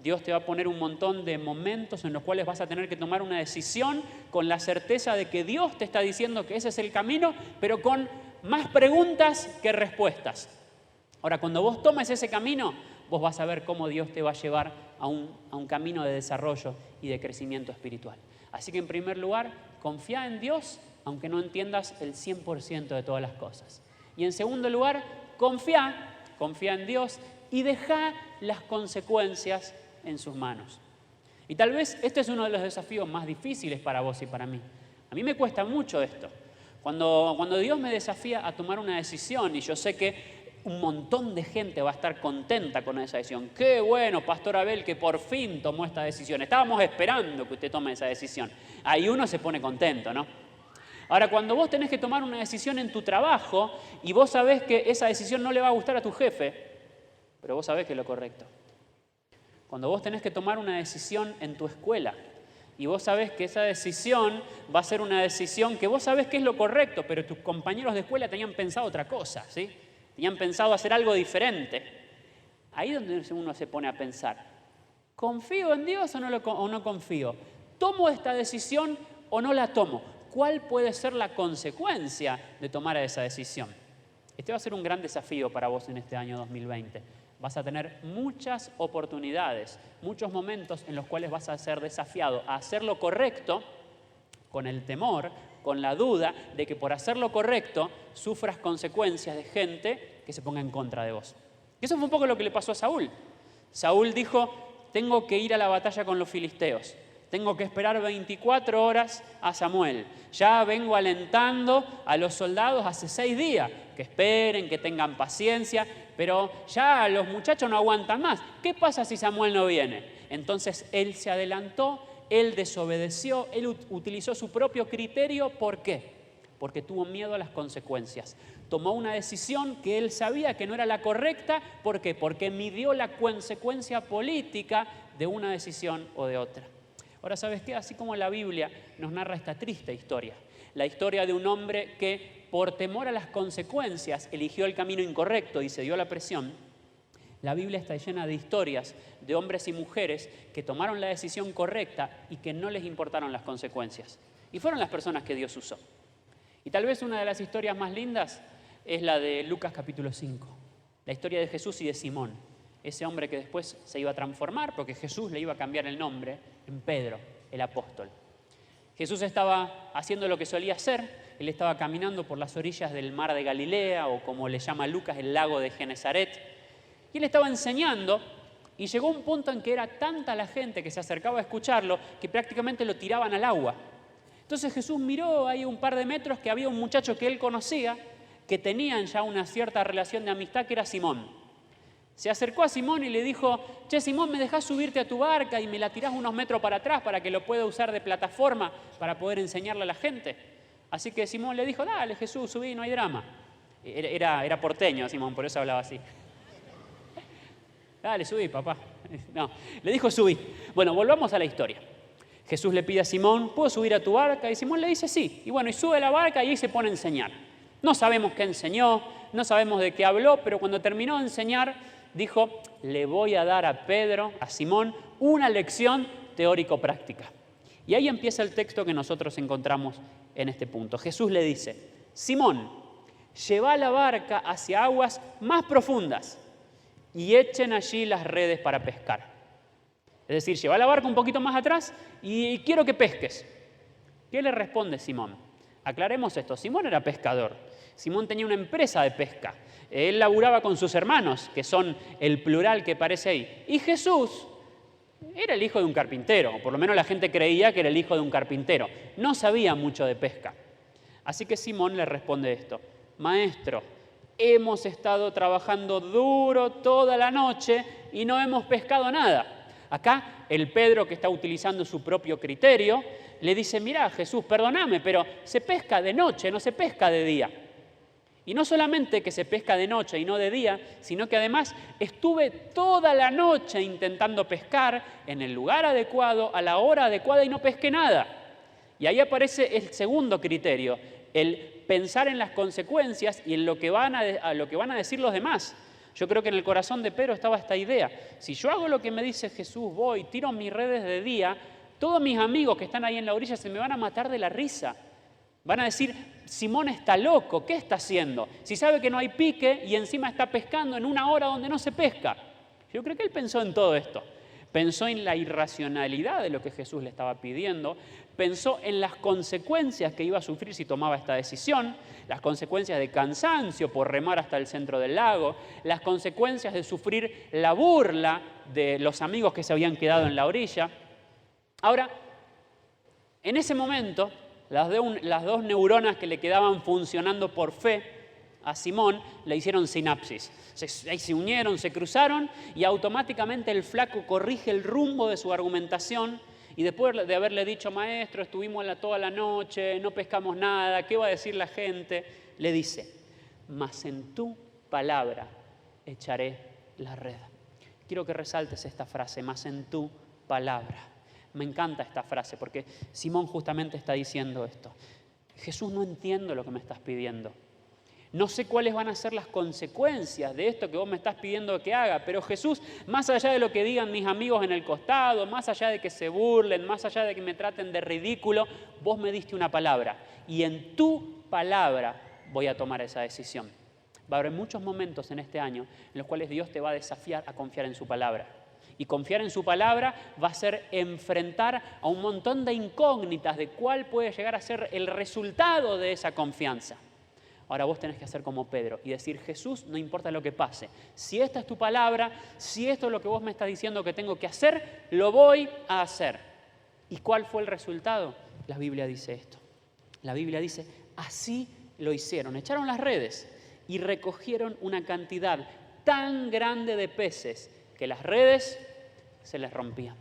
Dios te va a poner un montón de momentos en los cuales vas a tener que tomar una decisión con la certeza de que Dios te está diciendo que ese es el camino, pero con más preguntas que respuestas. Ahora, cuando vos tomes ese camino, vos vas a ver cómo Dios te va a llevar a un camino de desarrollo y de crecimiento espiritual. Así que en primer lugar, confía en Dios, aunque no entiendas el 100% de todas las cosas. Y en segundo lugar, confía en Dios y deja las consecuencias en sus manos. Y tal vez este es uno de los desafíos más difíciles para vos y para mí. A mí me cuesta mucho esto. Cuando Dios me desafía a tomar una decisión y yo sé que un montón de gente va a estar contenta con esa decisión. Qué bueno, Pastor Abel, que por fin tomó esta decisión. Estábamos esperando que usted tome esa decisión. Ahí uno se pone contento, ¿no? Ahora, cuando vos tenés que tomar una decisión en tu trabajo y vos sabés que esa decisión no le va a gustar a tu jefe, pero vos sabés que es lo correcto. Cuando vos tenés que tomar una decisión en tu escuela y vos sabés que esa decisión va a ser una decisión que vos sabés que es lo correcto, pero tus compañeros de escuela tenían pensado otra cosa, ¿sí? Tenían pensado hacer algo diferente. Ahí es donde uno se pone a pensar, ¿confío en Dios o no confío? ¿Tomo esta decisión o no la tomo? ¿Cuál puede ser la consecuencia de tomar esa decisión? Este va a ser un gran desafío para vos en este año 2020. Vas a tener muchas oportunidades, muchos momentos en los cuales vas a ser desafiado a hacer lo correcto con el temor, con la duda de que por hacer lo correcto sufras consecuencias de gente que se ponga en contra de vos. Y eso fue un poco lo que le pasó a Saúl. Saúl dijo, tengo que ir a la batalla con los filisteos. Tengo que esperar 24 horas a Samuel. Ya vengo alentando a los soldados hace 6 días. Que esperen, que tengan paciencia, pero ya los muchachos no aguantan más. ¿Qué pasa si Samuel no viene? Entonces él se adelantó, él desobedeció, él utilizó su propio criterio. ¿Por qué? Porque tuvo miedo a las consecuencias. Tomó una decisión que él sabía que no era la correcta. ¿Por qué? Porque midió la consecuencia política de una decisión o de otra. Ahora, ¿sabes qué? Así como la Biblia nos narra esta triste historia, la historia de un hombre que por temor a las consecuencias eligió el camino incorrecto y se dio la presión, la Biblia está llena de historias de hombres y mujeres que tomaron la decisión correcta y que no les importaron las consecuencias. Y fueron las personas que Dios usó. Y tal vez una de las historias más lindas es la de Lucas capítulo 5, la historia de Jesús y de Simón, ese hombre que después se iba a transformar porque Jesús le iba a cambiar el nombre en Pedro, el apóstol. Jesús estaba haciendo lo que solía hacer, él estaba caminando por las orillas del mar de Galilea, o como le llama Lucas, el lago de Genesaret, y él estaba enseñando, y llegó un punto en que era tanta la gente que se acercaba a escucharlo, que prácticamente lo tiraban al agua. Entonces Jesús miró ahí un par de metros que había un muchacho que él conocía, que tenían ya una cierta relación de amistad, que era Simón. Se acercó a Simón y le dijo, che, Simón, ¿me dejás subirte a tu barca y me la tirás unos metros para atrás para que lo pueda usar de plataforma para poder enseñarle a la gente? Así que Simón le dijo, dale, Jesús, subí, no hay drama. Era porteño Simón, por eso hablaba así. Dale, subí, papá. No, le dijo, subí. Bueno, volvamos a la historia. Jesús le pide a Simón, ¿puedo subir a tu barca? Y Simón le dice, sí. Y bueno, y sube a la barca y ahí se pone a enseñar. No sabemos qué enseñó, no sabemos de qué habló, pero cuando terminó de enseñar, dijo, le voy a dar a Pedro, a Simón, una lección teórico-práctica. Y ahí empieza el texto que nosotros encontramos en este punto. Jesús le dice, Simón, lleva la barca hacia aguas más profundas y echen allí las redes para pescar. Es decir, lleva la barca un poquito más atrás y quiero que pesques. ¿Qué le responde Simón? Aclaremos esto, Simón era pescador. Simón tenía una empresa de pesca. Él laburaba con sus hermanos, que son el plural que aparece ahí. Y Jesús era el hijo de un carpintero, o por lo menos la gente creía que era el hijo de un carpintero. No sabía mucho de pesca. Así que Simón le responde esto, Maestro, hemos estado trabajando duro toda la noche y no hemos pescado nada. Acá el Pedro, que está utilizando su propio criterio, le dice, mirá, Jesús, perdóname, pero se pesca de noche, no se pesca de día. Y no solamente que se pesca de noche y no de día, sino que además estuve toda la noche intentando pescar en el lugar adecuado, a la hora adecuada y no pesqué nada. Y ahí aparece el segundo criterio, el pensar en las consecuencias y en lo que van a decir los demás. Yo creo que en el corazón de Pedro estaba esta idea. Si yo hago lo que me dice Jesús, voy, tiro mis redes de día, todos mis amigos que están ahí en la orilla se me van a matar de la risa. Van a decir, Simón está loco, ¿qué está haciendo? Si sabe que no hay pique y encima está pescando en una hora donde no se pesca. Yo creo que él pensó en todo esto. Pensó en la irracionalidad de lo que Jesús le estaba pidiendo. Pensó en las consecuencias que iba a sufrir si tomaba esta decisión. Las consecuencias de cansancio por remar hasta el centro del lago. Las consecuencias de sufrir la burla de los amigos que se habían quedado en la orilla. Ahora, en ese momento, las dos neuronas que le quedaban funcionando por fe a Simón le hicieron sinapsis. Ahí se unieron, se cruzaron y automáticamente el flaco corrige el rumbo de su argumentación y después de haberle dicho, maestro, estuvimos toda la noche, no pescamos nada, ¿qué va a decir la gente? Le dice, mas en tu palabra echaré la red. Quiero que resaltes esta frase, mas en tu palabra. Me encanta esta frase porque Simón justamente está diciendo esto. Jesús, no entiendo lo que me estás pidiendo. No sé cuáles van a ser las consecuencias de esto que vos me estás pidiendo que haga, pero Jesús, más allá de lo que digan mis amigos en el costado, más allá de que se burlen, más allá de que me traten de ridículo, vos me diste una palabra y en tu palabra voy a tomar esa decisión. Va a haber muchos momentos en este año en los cuales Dios te va a desafiar a confiar en su palabra. Y confiar en su palabra va a ser enfrentar a un montón de incógnitas de cuál puede llegar a ser el resultado de esa confianza. Ahora vos tenés que hacer como Pedro y decir, Jesús, no importa lo que pase. Si esta es tu palabra, si esto es lo que vos me estás diciendo que tengo que hacer, lo voy a hacer. ¿Y cuál fue el resultado? La Biblia dice esto. La Biblia dice, así lo hicieron. Echaron las redes y recogieron una cantidad tan grande de peces que las redes se les rompían.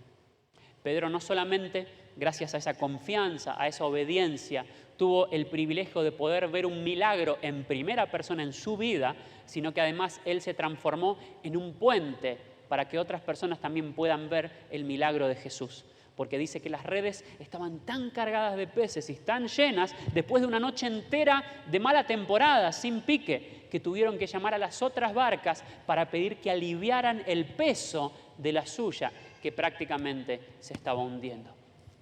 Pedro no solamente, gracias a esa confianza, a esa obediencia, tuvo el privilegio de poder ver un milagro en primera persona en su vida, sino que además él se transformó en un puente para que otras personas también puedan ver el milagro de Jesús. Porque dice que las redes estaban tan cargadas de peces y tan llenas, después de una noche entera de mala temporada, sin pique, que tuvieron que llamar a las otras barcas para pedir que aliviaran el peso de la suya, que prácticamente se estaba hundiendo.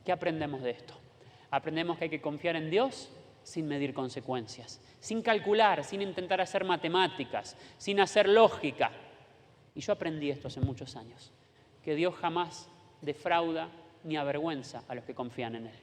¿Qué aprendemos de esto? Aprendemos que hay que confiar en Dios sin medir consecuencias, sin calcular, sin intentar hacer matemáticas, sin hacer lógica. Y yo aprendí esto hace muchos años, que Dios jamás defrauda ni avergüenza a los que confían en Él.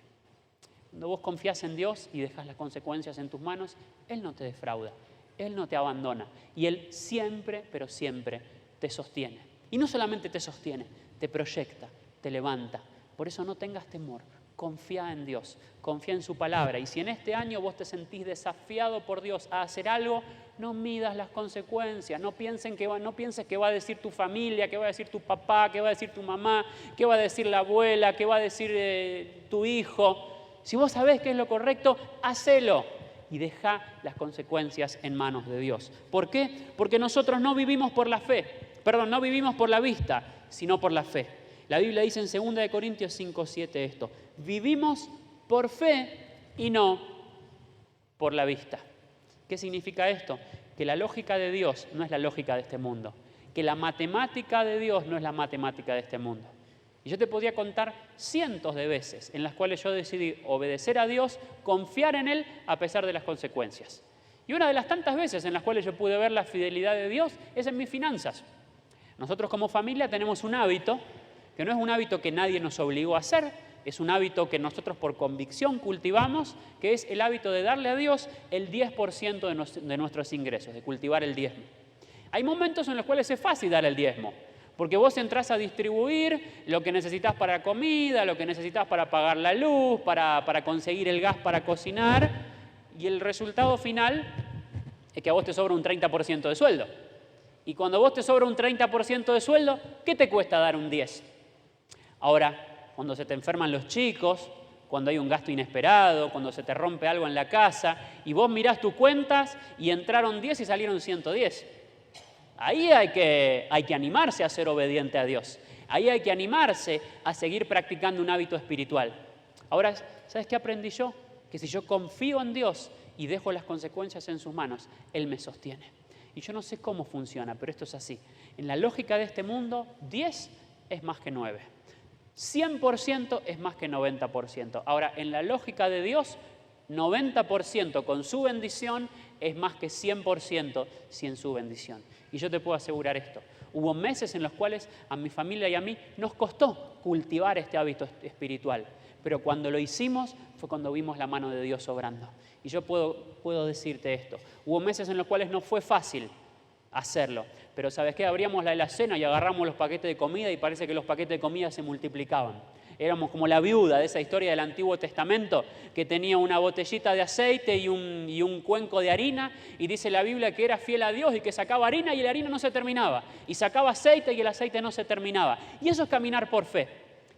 Cuando vos confías en Dios y dejas las consecuencias en tus manos, Él no te defrauda, Él no te abandona y Él siempre, pero siempre te sostiene. Y no solamente te sostiene, te proyecta, te levanta. Por eso no tengas temor, confía en Dios, confía en su palabra. Y si en este año vos te sentís desafiado por Dios a hacer algo, no midas las consecuencias, no pienses que va a decir tu familia, qué va a decir tu papá, qué va a decir tu mamá, qué va a decir la abuela, qué va a decir tu hijo. Si vos sabés qué es lo correcto, hacelo y deja las consecuencias en manos de Dios. ¿Por qué? Porque nosotros no vivimos por la vista, sino por la fe. La Biblia dice en 2 Corintios 5:7 esto: vivimos por fe y no por la vista. ¿Qué significa esto? Que la lógica de Dios no es la lógica de este mundo, que la matemática de Dios no es la matemática de este mundo. Y yo te podría contar cientos de veces en las cuales yo decidí obedecer a Dios, confiar en Él a pesar de las consecuencias. Y una de las tantas veces en las cuales yo pude ver la fidelidad de Dios es en mis finanzas. Nosotros como familia tenemos un hábito, que no es un hábito que nadie nos obligó a hacer, es un hábito que nosotros por convicción cultivamos, que es el hábito de darle a Dios el 10% de nuestros ingresos, de cultivar el diezmo. Hay momentos en los cuales es fácil dar el diezmo, porque vos entrás a distribuir lo que necesitas para comida, lo que necesitas para pagar la luz, para conseguir el gas para cocinar, y el resultado final es que a vos te sobra un 30% de sueldo. Y cuando vos te sobra un 30% de sueldo, ¿qué te cuesta dar un 10%? Ahora, cuando se te enferman los chicos, cuando hay un gasto inesperado, cuando se te rompe algo en la casa y vos mirás tus cuentas y entraron 10 y salieron 110. Ahí hay que animarse a ser obediente a Dios. Ahí hay que animarse a seguir practicando un hábito espiritual. Ahora, ¿sabes qué aprendí yo? Que si yo confío en Dios y dejo las consecuencias en sus manos, Él me sostiene. Y yo no sé cómo funciona, pero esto es así. En la lógica de este mundo, 10 es más que 9. 100% es más que 90%. Ahora, en la lógica de Dios, 90% con su bendición es más que 100% sin su bendición. Y yo te puedo asegurar esto. Hubo meses en los cuales a mi familia y a mí nos costó cultivar este hábito espiritual. Pero cuando lo hicimos fue cuando vimos la mano de Dios obrando. Y yo puedo decirte esto. Hubo meses en los cuales no fue fácil hacerlo. Pero ¿sabes qué? Abríamos la alacena y agarramos los paquetes de comida y parece que los paquetes de comida se multiplicaban. Éramos como la viuda de esa historia del Antiguo Testamento que tenía una botellita de aceite y un cuenco de harina, y dice la Biblia que era fiel a Dios y que sacaba harina y la harina no se terminaba, y sacaba aceite y el aceite no se terminaba. Y eso es caminar por fe.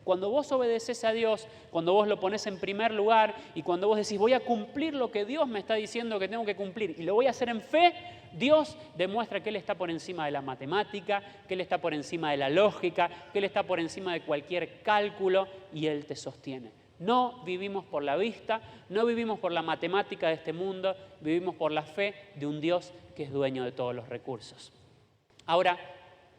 Cuando vos obedeces a Dios, cuando vos lo pones en primer lugar y cuando vos decís voy a cumplir lo que Dios me está diciendo que tengo que cumplir y lo voy a hacer en fe, Dios demuestra que Él está por encima de la matemática, que Él está por encima de la lógica, que Él está por encima de cualquier cálculo y Él te sostiene. No vivimos por la vista, no vivimos por la matemática de este mundo, vivimos por la fe de un Dios que es dueño de todos los recursos. Ahora,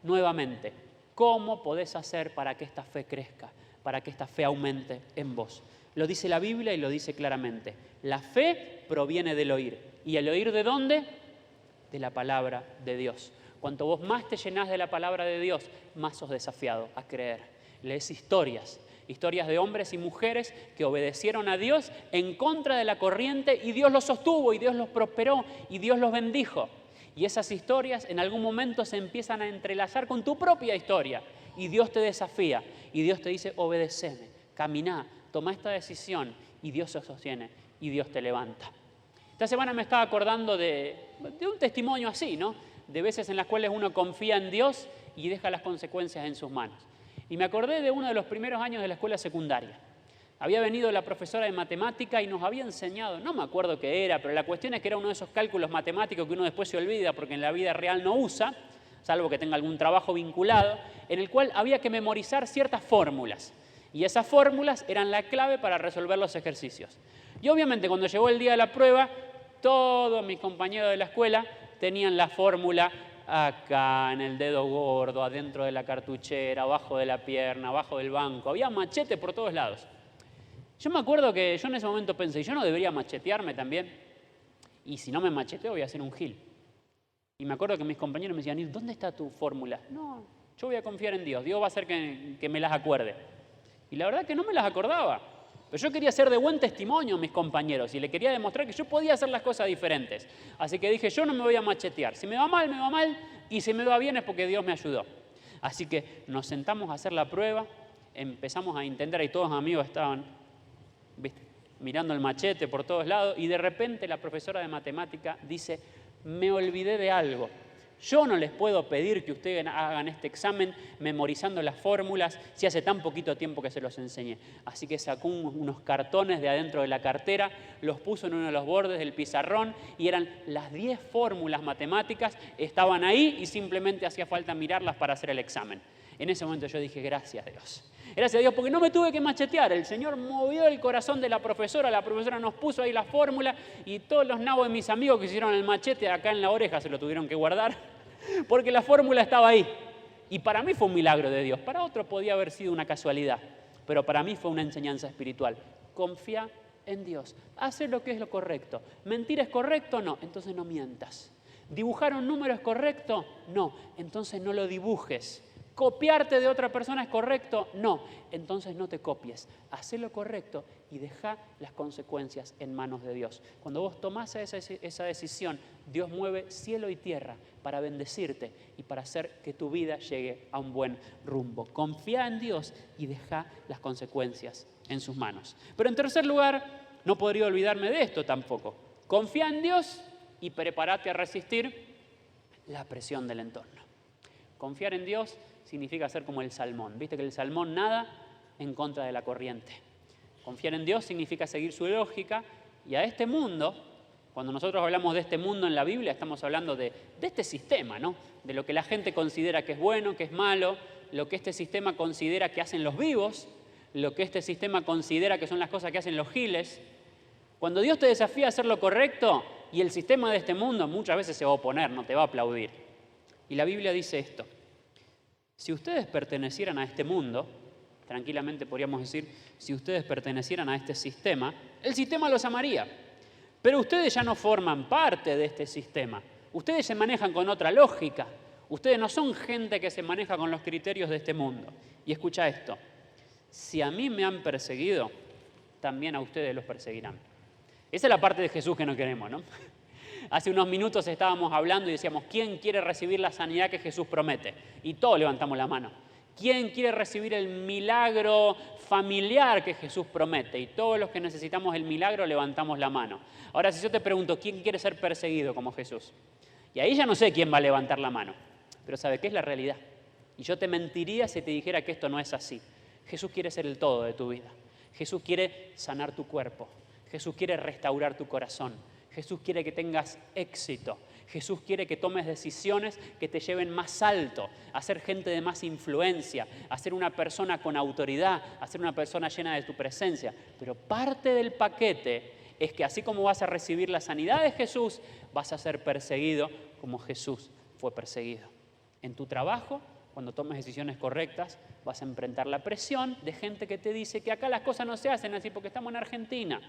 nuevamente, ¿cómo podés hacer para que esta fe crezca, para que esta fe aumente en vos? Lo dice la Biblia y lo dice claramente. La fe proviene del oír. ¿Y el oír de dónde? De la palabra de Dios. Cuanto vos más te llenás de la palabra de Dios, más sos desafiado a creer. Lees historias de hombres y mujeres que obedecieron a Dios en contra de la corriente y Dios los sostuvo y Dios los prosperó y Dios los bendijo. Y esas historias en algún momento se empiezan a entrelazar con tu propia historia y Dios te desafía y Dios te dice obedeceme, caminá, toma esta decisión y Dios se sostiene y Dios te levanta. Esta semana me estaba acordando de un testimonio así, ¿no? De veces en las cuales uno confía en Dios y deja las consecuencias en sus manos. Y me acordé de uno de los primeros años de la escuela secundaria. Había venido la profesora de matemática y nos había enseñado, no me acuerdo qué era, pero la cuestión es que era uno de esos cálculos matemáticos que uno después se olvida porque en la vida real no usa, salvo que tenga algún trabajo vinculado, en el cual había que memorizar ciertas fórmulas. Y esas fórmulas eran la clave para resolver los ejercicios. Y obviamente cuando llegó el día de la prueba, todos mis compañeros de la escuela tenían la fórmula acá, en el dedo gordo, adentro de la cartuchera, abajo de la pierna, abajo del banco. Había machete por todos lados. Yo me acuerdo que yo en ese momento pensé, yo no debería machetearme también. Y si no me macheteo voy a ser un gil. Y me acuerdo que mis compañeros me decían, ¿dónde está tu fórmula? No, yo voy a confiar en Dios. Dios va a hacer que me las acuerde. Y la verdad que no me las acordaba. Pero yo quería ser de buen testimonio a mis compañeros y le quería demostrar que yo podía hacer las cosas diferentes. Así que dije, yo no me voy a machetear. Si me va mal, me va mal. Y si me va bien es porque Dios me ayudó. Así que nos sentamos a hacer la prueba, empezamos a intentar y todos los amigos estaban mirando el machete por todos lados y de repente la profesora de matemática dice, me olvidé de algo. Yo no les puedo pedir que ustedes hagan este examen memorizando las fórmulas si hace tan poquito tiempo que se los enseñé. Así que sacó unos cartones de adentro de la cartera, los puso en uno de los bordes del pizarrón y eran las 10 fórmulas matemáticas, estaban ahí y simplemente hacía falta mirarlas para hacer el examen. En ese momento yo dije, gracias a Dios. Gracias a Dios porque no me tuve que machetear. El Señor movió el corazón de la profesora nos puso ahí la fórmula y todos los nabos de mis amigos que hicieron el machete acá en la oreja se lo tuvieron que guardar porque la fórmula estaba ahí. Y para mí fue un milagro de Dios. Para otros podía haber sido una casualidad, pero para mí fue una enseñanza espiritual. Confía en Dios. Hace lo que es lo correcto. ¿Mentir es correcto? No. Entonces no mientas. ¿Dibujar un número es correcto? No. Entonces no lo dibujes. ¿Copiarte de otra persona es correcto? No. Entonces no te copies. Hacé lo correcto y deja las consecuencias en manos de Dios. Cuando vos tomás esa decisión, Dios mueve cielo y tierra para bendecirte y para hacer que tu vida llegue a un buen rumbo. Confía en Dios y deja las consecuencias en sus manos. Pero en tercer lugar, no podría olvidarme de esto tampoco. Confía en Dios y prepárate a resistir la presión del entorno. Confiar en Dios significa ser como el salmón. Viste que el salmón nada en contra de la corriente. Confiar en Dios significa seguir su lógica y a este mundo, cuando nosotros hablamos de este mundo en la Biblia, estamos hablando de este sistema, ¿no? De lo que la gente considera que es bueno, que es malo, lo que este sistema considera que hacen los vivos, lo que este sistema considera que son las cosas que hacen los giles. Cuando Dios te desafía a hacer lo correcto y el sistema de este mundo muchas veces se va a oponer, no te va a aplaudir. Y la Biblia dice esto. Si ustedes pertenecieran a este mundo, tranquilamente podríamos decir, si ustedes pertenecieran a este sistema, el sistema los amaría. Pero ustedes ya no forman parte de este sistema. Ustedes se manejan con otra lógica. Ustedes no son gente que se maneja con los criterios de este mundo. Y escucha esto. Si a mí me han perseguido, también a ustedes los perseguirán. Esa es la parte de Jesús que no queremos, ¿no? Hace unos minutos estábamos hablando y decíamos, ¿quién quiere recibir la sanidad que Jesús promete? Y todos levantamos la mano. ¿Quién quiere recibir el milagro familiar que Jesús promete? Y todos los que necesitamos el milagro levantamos la mano. Ahora, si yo te pregunto, ¿quién quiere ser perseguido como Jesús? Y ahí ya no sé quién va a levantar la mano. Pero ¿sabe qué es la realidad? Y yo te mentiría si te dijera que esto no es así. Jesús quiere ser el todo de tu vida. Jesús quiere sanar tu cuerpo. Jesús quiere restaurar tu corazón. Jesús quiere que tengas éxito. Jesús quiere que tomes decisiones que te lleven más alto, a ser gente de más influencia, a ser una persona con autoridad, a ser una persona llena de tu presencia. Pero parte del paquete es que así como vas a recibir la sanidad de Jesús, vas a ser perseguido como Jesús fue perseguido. En tu trabajo, cuando tomes decisiones correctas, vas a enfrentar la presión de gente que te dice que acá las cosas no se hacen así porque estamos en Argentina.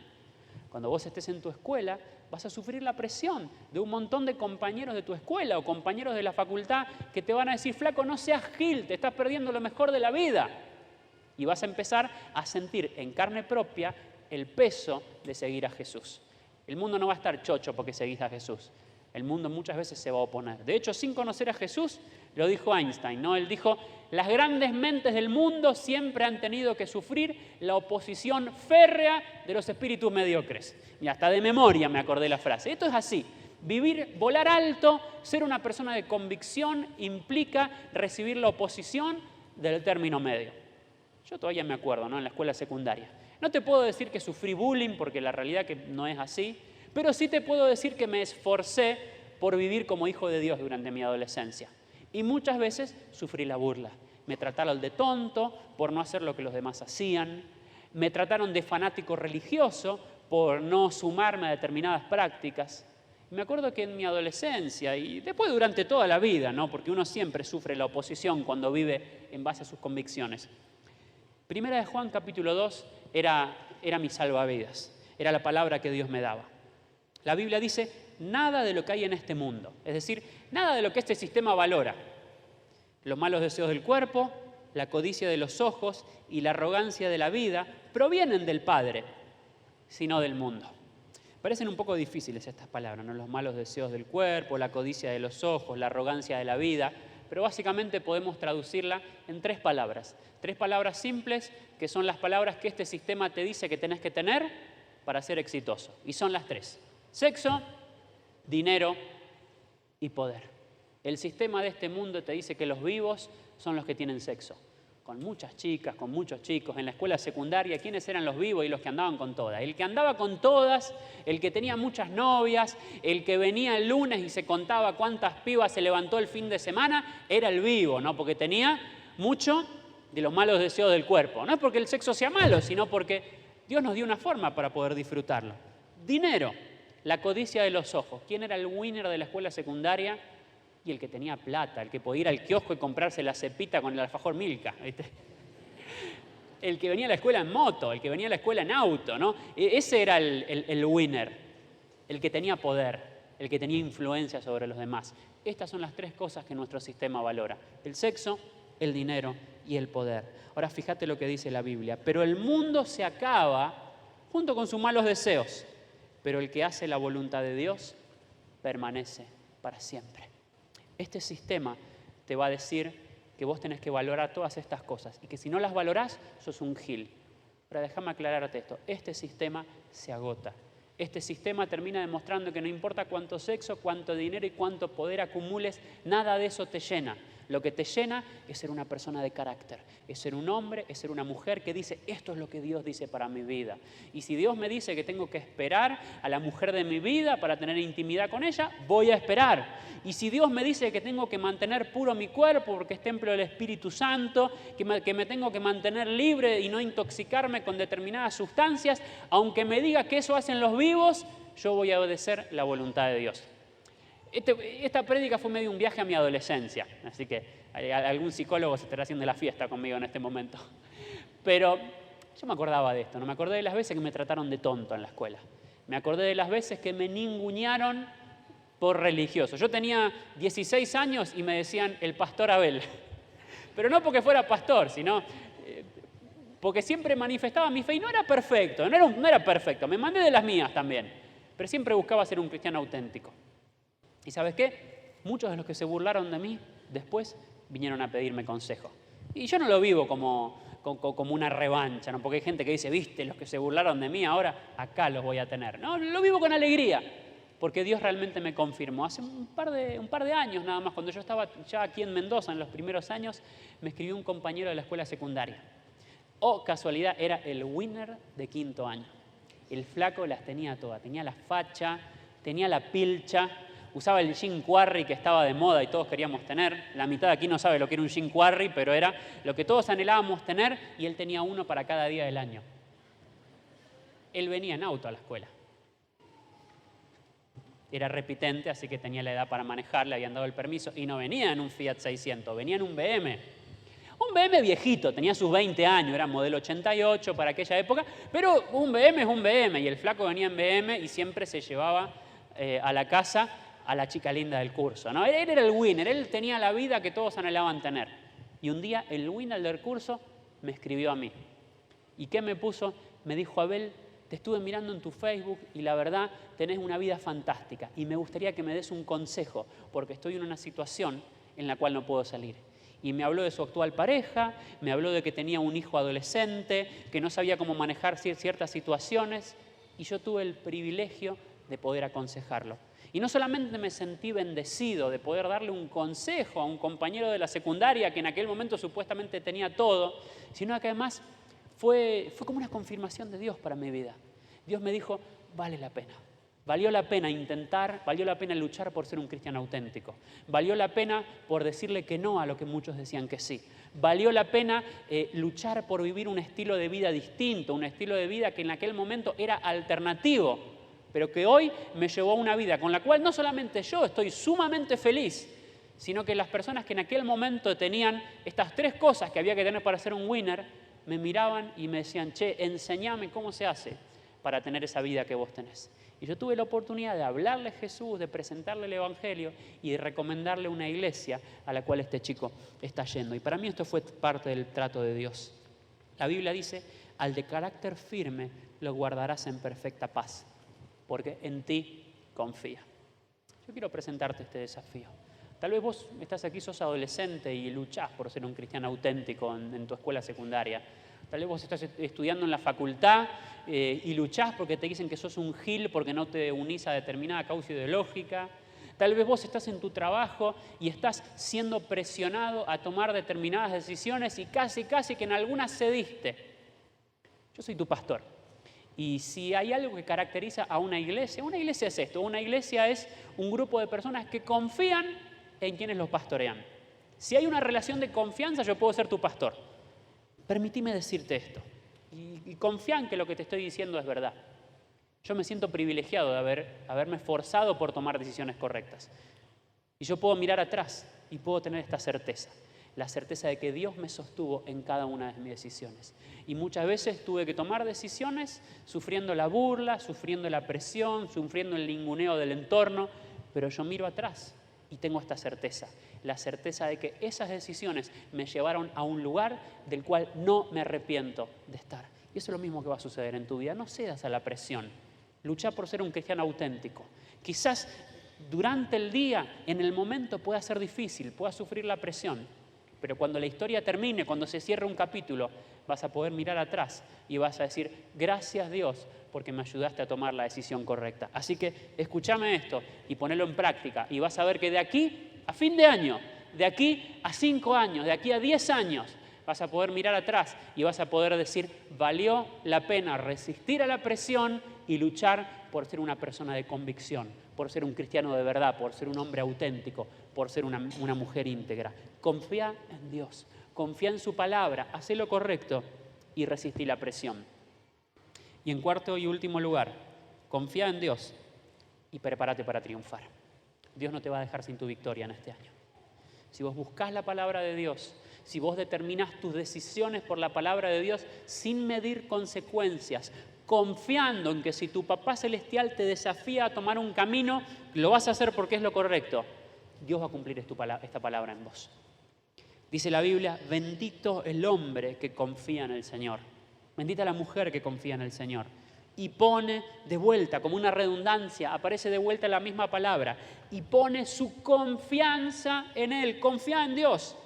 Cuando vos estés en tu escuela, vas a sufrir la presión de un montón de compañeros de tu escuela o compañeros de la facultad que te van a decir, flaco, no seas gil, te estás perdiendo lo mejor de la vida. Y vas a empezar a sentir en carne propia el peso de seguir a Jesús. El mundo no va a estar chocho porque seguís a Jesús. El mundo muchas veces se va a oponer. De hecho, sin conocer a Jesús, lo dijo Einstein, ¿no? Él dijo, las grandes mentes del mundo siempre han tenido que sufrir la oposición férrea de los espíritus mediocres. Y hasta de memoria me acordé la frase. Esto es así. Vivir, volar alto, ser una persona de convicción implica recibir la oposición del término medio. Yo todavía me acuerdo, ¿no? En la escuela secundaria. No te puedo decir que sufrí bullying porque la realidad que no es así, pero sí te puedo decir que me esforcé por vivir como hijo de Dios durante mi adolescencia. Y muchas veces sufrí la burla. Me trataron de tonto por no hacer lo que los demás hacían. Me trataron de fanático religioso por no sumarme a determinadas prácticas. Me acuerdo que en mi adolescencia y después durante toda la vida, ¿no? Porque uno siempre sufre la oposición cuando vive en base a sus convicciones. Primera de Juan capítulo 2 era mi salvavidas. Era la palabra que Dios me daba. La Biblia dice, nada de lo que hay en este mundo, es decir, nada de lo que este sistema valora. Los malos deseos del cuerpo, la codicia de los ojos y la arrogancia de la vida provienen del Padre, sino del mundo. Parecen un poco difíciles estas palabras, ¿no? Los malos deseos del cuerpo, la codicia de los ojos, la arrogancia de la vida, pero básicamente podemos traducirla en tres palabras simples que son las palabras que este sistema te dice que tenés que tener para ser exitoso. Y son las tres. Sexo, dinero y poder. El sistema de este mundo te dice que los vivos son los que tienen sexo. Con muchas chicas, con muchos chicos. En la escuela secundaria, ¿quiénes eran los vivos y los que andaban con todas? El que andaba con todas, el que tenía muchas novias, el que venía el lunes y se contaba cuántas pibas se levantó el fin de semana, era el vivo, ¿no? Porque tenía mucho de los malos deseos del cuerpo. No es porque el sexo sea malo, sino porque Dios nos dio una forma para poder disfrutarlo. Dinero. La codicia de los ojos. ¿Quién era el winner de la escuela secundaria? Y el que tenía plata, el que podía ir al kiosco y comprarse la cepita con el alfajor Milka, ¿viste? El que venía a la escuela en moto, el que venía a la escuela en auto, ¿no? Ese era el winner, el que tenía poder, el que tenía influencia sobre los demás. Estas son las tres cosas que nuestro sistema valora. El sexo, el dinero y el poder. Ahora fíjate lo que dice la Biblia. Pero el mundo se acaba junto con sus malos deseos. Pero el que hace la voluntad de Dios permanece para siempre. Este sistema te va a decir que vos tenés que valorar todas estas cosas y que si no las valorás, sos un gil. Ahora déjame aclararte esto. Este sistema se agota. Este sistema termina demostrando que no importa cuánto sexo, cuánto dinero y cuánto poder acumules, nada de eso te llena. Lo que te llena es ser una persona de carácter, es ser un hombre, es ser una mujer que dice, esto es lo que Dios dice para mi vida. Y si Dios me dice que tengo que esperar a la mujer de mi vida para tener intimidad con ella, voy a esperar. Y si Dios me dice que tengo que mantener puro mi cuerpo porque es templo del Espíritu Santo, que me tengo que mantener libre y no intoxicarme con determinadas sustancias, aunque me diga que eso hacen los vivos, yo voy a obedecer la voluntad de Dios. Esta prédica fue medio un viaje a mi adolescencia, así que algún psicólogo se estará haciendo la fiesta conmigo en este momento. Pero yo me acordaba de esto, ¿no? Me acordé de las veces que me trataron de tonto en la escuela. Me acordé de las veces que me ningunearon por religioso. Yo tenía 16 años y me decían el pastor Abel. Pero no porque fuera pastor, sino porque siempre manifestaba mi fe y no era perfecto, no era perfecto. Me mandé de las mías también, pero siempre buscaba ser un cristiano auténtico. ¿Y sabes qué? Muchos de los que se burlaron de mí después vinieron a pedirme consejo. Y yo no lo vivo como una revancha, ¿no? Porque hay gente que dice, viste, los que se burlaron de mí ahora acá los voy a tener. No, lo vivo con alegría, porque Dios realmente me confirmó. Hace un par de años nada más, cuando yo estaba ya aquí en Mendoza, en los primeros años, me escribió un compañero de la escuela secundaria. Oh, casualidad, era el winner de quinto año. El flaco las tenía todas, tenía la facha, tenía la pilcha, usaba el jean quarry que estaba de moda y todos queríamos tener. La mitad de aquí no sabe lo que era un jean quarry, pero era lo que todos anhelábamos tener, y él tenía uno para cada día del año. Él venía en auto a la escuela. Era repitente, así que tenía la edad para manejar, le habían dado el permiso, y no venía en un Fiat 600, venía en un BM. Un BM viejito, tenía sus 20 años, era modelo 88 para aquella época, pero un BM es un BM, y el flaco venía en BM y siempre se llevaba a la casa a la chica linda del curso, ¿no? Él era el winner, él tenía la vida que todos anhelaban tener. Y un día el winner del curso me escribió a mí. ¿Y qué me puso? Me dijo: Abel, te estuve mirando en tu Facebook y la verdad tenés una vida fantástica y me gustaría que me des un consejo porque estoy en una situación en la cual no puedo salir. Y me habló de su actual pareja, me habló de que tenía un hijo adolescente, que no sabía cómo manejar ciertas situaciones, y yo tuve el privilegio de poder aconsejarlo. Y no solamente me sentí bendecido de poder darle un consejo a un compañero de la secundaria que en aquel momento supuestamente tenía todo, sino que además fue como una confirmación de Dios para mi vida. Dios me dijo: vale la pena. Valió la pena intentar, valió la pena luchar por ser un cristiano auténtico. Valió la pena por decirle que no a lo que muchos decían que sí. Valió la pena luchar por vivir un estilo de vida distinto, un estilo de vida que en aquel momento era alternativo, pero que hoy me llevó a una vida con la cual no solamente yo estoy sumamente feliz, sino que las personas que en aquel momento tenían estas tres cosas que había que tener para ser un winner, me miraban y me decían: che, enséñame cómo se hace para tener esa vida que vos tenés. Y yo tuve la oportunidad de hablarle a Jesús, de presentarle el Evangelio y de recomendarle una iglesia a la cual este chico está yendo. Y para mí esto fue parte del trato de Dios. La Biblia dice: al de carácter firme lo guardarás en perfecta paz, porque en ti confía. Yo quiero presentarte este desafío. Tal vez vos estás aquí, sos adolescente y luchás por ser un cristiano auténtico en tu escuela secundaria. Tal vez vos estás estudiando en la facultad y luchás porque te dicen que sos un gil porque no te unís a determinada causa ideológica. Tal vez vos estás en tu trabajo y estás siendo presionado a tomar determinadas decisiones y casi que en algunas cediste. Yo soy tu pastor. Y si hay algo que caracteriza a una iglesia es esto. Una iglesia es un grupo de personas que confían en quienes los pastorean. Si hay una relación de confianza, yo puedo ser tu pastor. Permitime decirte esto. Y confía en que lo que te estoy diciendo es verdad. Yo me siento privilegiado de haberme esforzado por tomar decisiones correctas. Y yo puedo mirar atrás y puedo tener esta certeza. La certeza de que Dios me sostuvo en cada una de mis decisiones. Y muchas veces tuve que tomar decisiones sufriendo la burla, sufriendo la presión, sufriendo el ninguneo del entorno, pero yo miro atrás y tengo esta certeza. La certeza de que esas decisiones me llevaron a un lugar del cual no me arrepiento de estar. Y eso es lo mismo que va a suceder en tu vida. No cedas a la presión. Lucha por ser un cristiano auténtico. Quizás durante el día, en el momento, pueda ser difícil, pueda sufrir la presión. Pero cuando la historia termine, cuando se cierre un capítulo, vas a poder mirar atrás y vas a decir: gracias Dios, porque me ayudaste a tomar la decisión correcta. Así que escúchame esto y ponelo en práctica. Y vas a ver que de aquí a fin de año, de aquí a 5 años, de aquí a 10 años, vas a poder mirar atrás y vas a poder decir: valió la pena resistir a la presión y luchar por ser una persona de convicción, por ser un cristiano de verdad, por ser un hombre auténtico, por ser una mujer íntegra. Confía en Dios, confía en su palabra, haz lo correcto y resistí la presión. Y en cuarto y último lugar, confía en Dios y prepárate para triunfar. Dios no te va a dejar sin tu victoria en este año. Si vos buscás la palabra de Dios, si vos determinás tus decisiones por la palabra de Dios sin medir consecuencias, confiando en que si tu Papá Celestial te desafía a tomar un camino, lo vas a hacer porque es lo correcto, Dios va a cumplir esta palabra en vos. Dice la Biblia: bendito el hombre que confía en el Señor. Bendita la mujer que confía en el Señor. Y pone de vuelta, como una redundancia, aparece de vuelta la misma palabra, y pone su confianza en Él. Confía en Dios.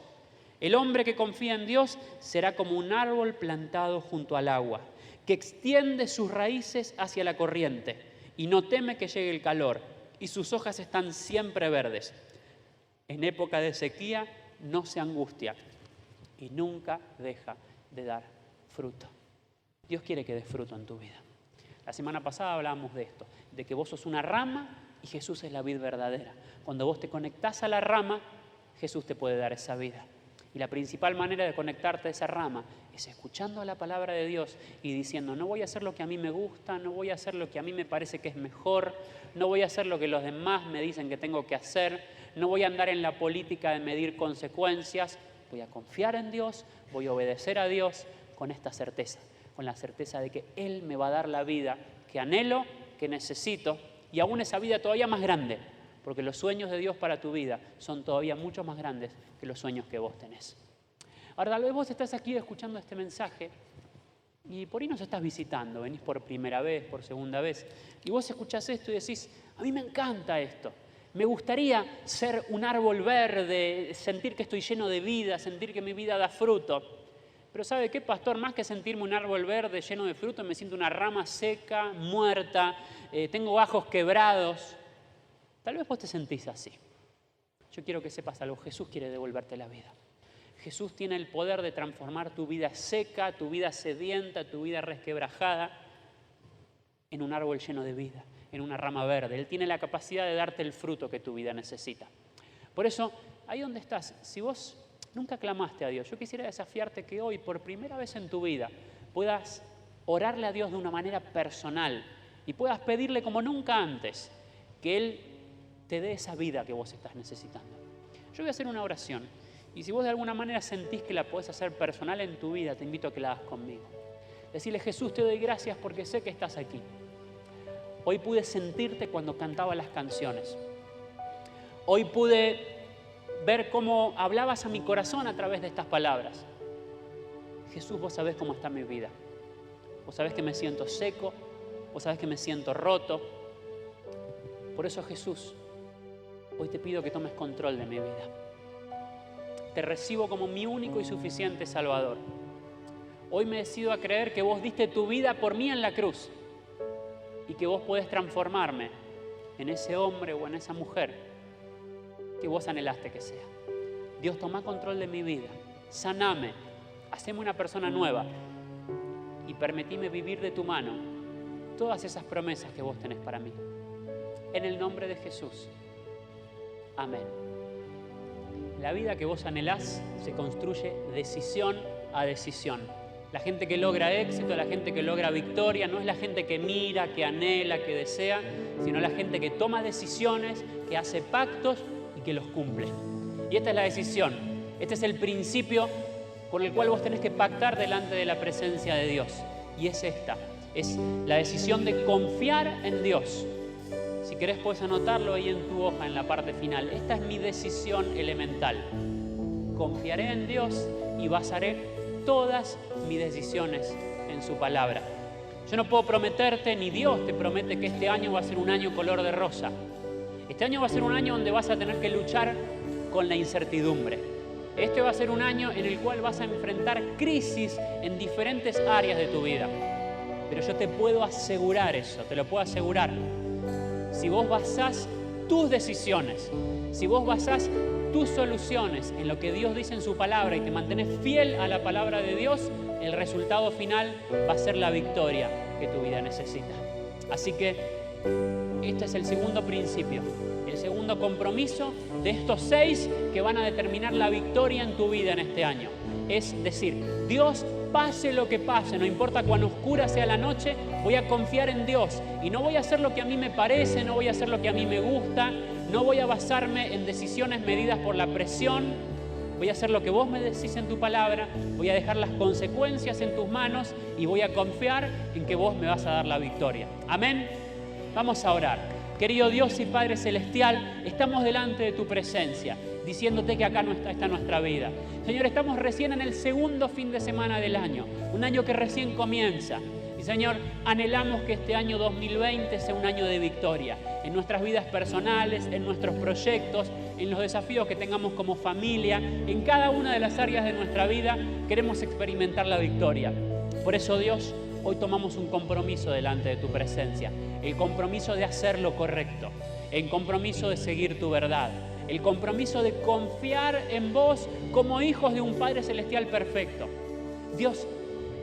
El hombre que confía en Dios será como un árbol plantado junto al agua, que extiende sus raíces hacia la corriente y no teme que llegue el calor, y sus hojas están siempre verdes. En época de sequía no se angustia y nunca deja de dar fruto. Dios quiere que des fruto en tu vida. La semana pasada hablábamos de esto, de que vos sos una rama y Jesús es la vid verdadera. Cuando vos te conectás a la rama, Jesús te puede dar esa vida. Y la principal manera de conectarte a esa rama es escuchando la palabra de Dios y diciendo, no voy a hacer lo que a mí me gusta, no voy a hacer lo que a mí me parece que es mejor, no voy a hacer lo que los demás me dicen que tengo que hacer, no voy a andar en la política de medir consecuencias, voy a confiar en Dios, voy a obedecer a Dios con esta certeza, con la certeza de que Él me va a dar la vida que anhelo, que necesito, y aún esa vida todavía más grande, porque los sueños de Dios para tu vida son todavía mucho más grandes que los sueños que vos tenés. Ahora, tal vez vos estás aquí escuchando este mensaje y por ahí nos estás visitando, venís por primera vez, por segunda vez, y vos escuchás esto y decís, a mí me encanta esto, me gustaría ser un árbol verde, sentir que estoy lleno de vida, sentir que mi vida da fruto. Pero ¿sabe qué, pastor? Más que sentirme un árbol verde lleno de fruto, me siento una rama seca, muerta, tengo bajos quebrados. Tal vez vos te sentís así. Yo quiero que sepas algo, Jesús quiere devolverte la vida. Jesús tiene el poder de transformar tu vida seca, tu vida sedienta, tu vida resquebrajada en un árbol lleno de vida, en una rama verde. Él tiene la capacidad de darte el fruto que tu vida necesita. Por eso, ahí donde estás, si vos nunca clamaste a Dios, yo quisiera desafiarte que hoy, por primera vez en tu vida, puedas orarle a Dios de una manera personal y puedas pedirle como nunca antes que Él te dé esa vida que vos estás necesitando. Yo voy a hacer una oración y si vos de alguna manera sentís que la podés hacer personal en tu vida, te invito a que la hagas conmigo. Decirle, Jesús, te doy gracias porque sé que estás aquí. Hoy pude sentirte cuando cantaba las canciones. Hoy pude ver cómo hablabas a mi corazón a través de estas palabras. Jesús, vos sabés cómo está mi vida. Vos sabés que me siento seco, vos sabés que me siento roto. Por eso, Jesús, hoy te pido que tomes control de mi vida. Te recibo como mi único y suficiente Salvador. Hoy me decido a creer que vos diste tu vida por mí en la cruz y que vos podés transformarme en ese hombre o en esa mujer que vos anhelaste que sea. Dios, toma control de mi vida, saname, haceme una persona nueva y permitime vivir de tu mano todas esas promesas que vos tenés para mí. En el nombre de Jesús. Amén. La vida que vos anhelás se construye decisión a decisión. La gente que logra éxito, la gente que logra victoria, no es la gente que mira, que anhela, que desea, sino la gente que toma decisiones, que hace pactos y que los cumple. Y esta es la decisión, este es el principio con el cual vos tenés que pactar delante de la presencia de Dios. Y es esta, es la decisión de confiar en Dios. Si querés puedes anotarlo ahí en tu hoja, en la parte final. Esta es mi decisión elemental. Confiaré en Dios y basaré todas mis decisiones en su palabra. Yo no puedo prometerte, ni Dios te promete que este año va a ser un año color de rosa. Este año va a ser un año donde vas a tener que luchar con la incertidumbre. Este va a ser un año en el cual vas a enfrentar crisis en diferentes áreas de tu vida. Pero yo te puedo asegurar eso, te lo puedo asegurar. Si vos basás tus decisiones, si vos basás tus soluciones en lo que Dios dice en su palabra y te mantenés fiel a la palabra de Dios, el resultado final va a ser la victoria que tu vida necesita. Así que este es el segundo principio, el segundo compromiso de estos 6 que van a determinar la victoria en tu vida en este año. Es decir, Dios, pase lo que pase, no importa cuán oscura sea la noche, voy a confiar en Dios y no voy a hacer lo que a mí me parece, no voy a hacer lo que a mí me gusta, no voy a basarme en decisiones medidas por la presión, voy a hacer lo que vos me decís en tu palabra, voy a dejar las consecuencias en tus manos y voy a confiar en que vos me vas a dar la victoria. Amén. Vamos a orar. Querido Dios y Padre Celestial, estamos delante de tu presencia, diciéndote que acá no está nuestra vida. Señor, estamos recién en el segundo fin de semana del año, un año que recién comienza. Y Señor, anhelamos que este año 2020 sea un año de victoria en nuestras vidas personales, en nuestros proyectos, en los desafíos que tengamos como familia, en cada una de las áreas de nuestra vida queremos experimentar la victoria. Por eso, Dios, hoy tomamos un compromiso delante de tu presencia, el compromiso de hacer lo correcto, el compromiso de seguir tu verdad, el compromiso de confiar en vos como hijos de un Padre Celestial perfecto. Dios,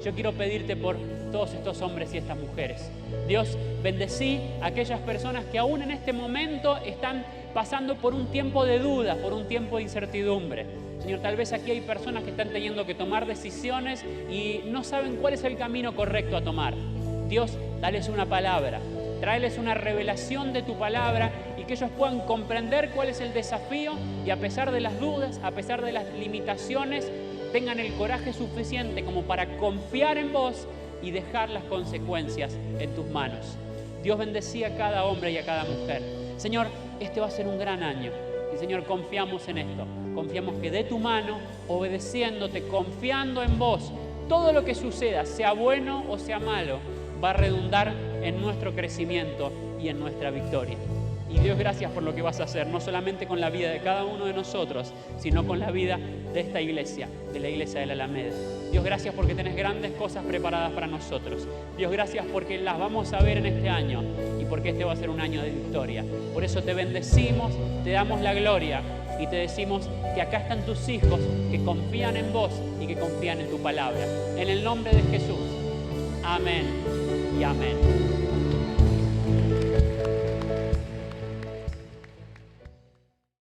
yo quiero pedirte por todos estos hombres y estas mujeres. Dios, bendecí a aquellas personas que aún en este momento están pasando por un tiempo de duda, por un tiempo de incertidumbre. Señor, tal vez aquí hay personas que están teniendo que tomar decisiones y no saben cuál es el camino correcto a tomar. Dios, dales una palabra, tráeles una revelación de tu palabra y que ellos puedan comprender cuál es el desafío y a pesar de las dudas, a pesar de las limitaciones, tengan el coraje suficiente como para confiar en vos y dejar las consecuencias en tus manos. Dios, bendecí a cada hombre y a cada mujer. Señor, este va a ser un gran año y Señor, confiamos en esto. Confiamos que de tu mano, obedeciéndote, confiando en vos, todo lo que suceda, sea bueno o sea malo, va a redundar en nuestro crecimiento y en nuestra victoria. Y Dios, gracias por lo que vas a hacer, no solamente con la vida de cada uno de nosotros, sino con la vida de esta iglesia, de la iglesia de la Alameda. Dios, gracias porque tenés grandes cosas preparadas para nosotros. Dios, gracias porque las vamos a ver en este año y porque este va a ser un año de victoria. Por eso te bendecimos, te damos la gloria y te decimos que acá están tus hijos que confían en vos y que confían en tu palabra. En el nombre de Jesús. Amén y amén.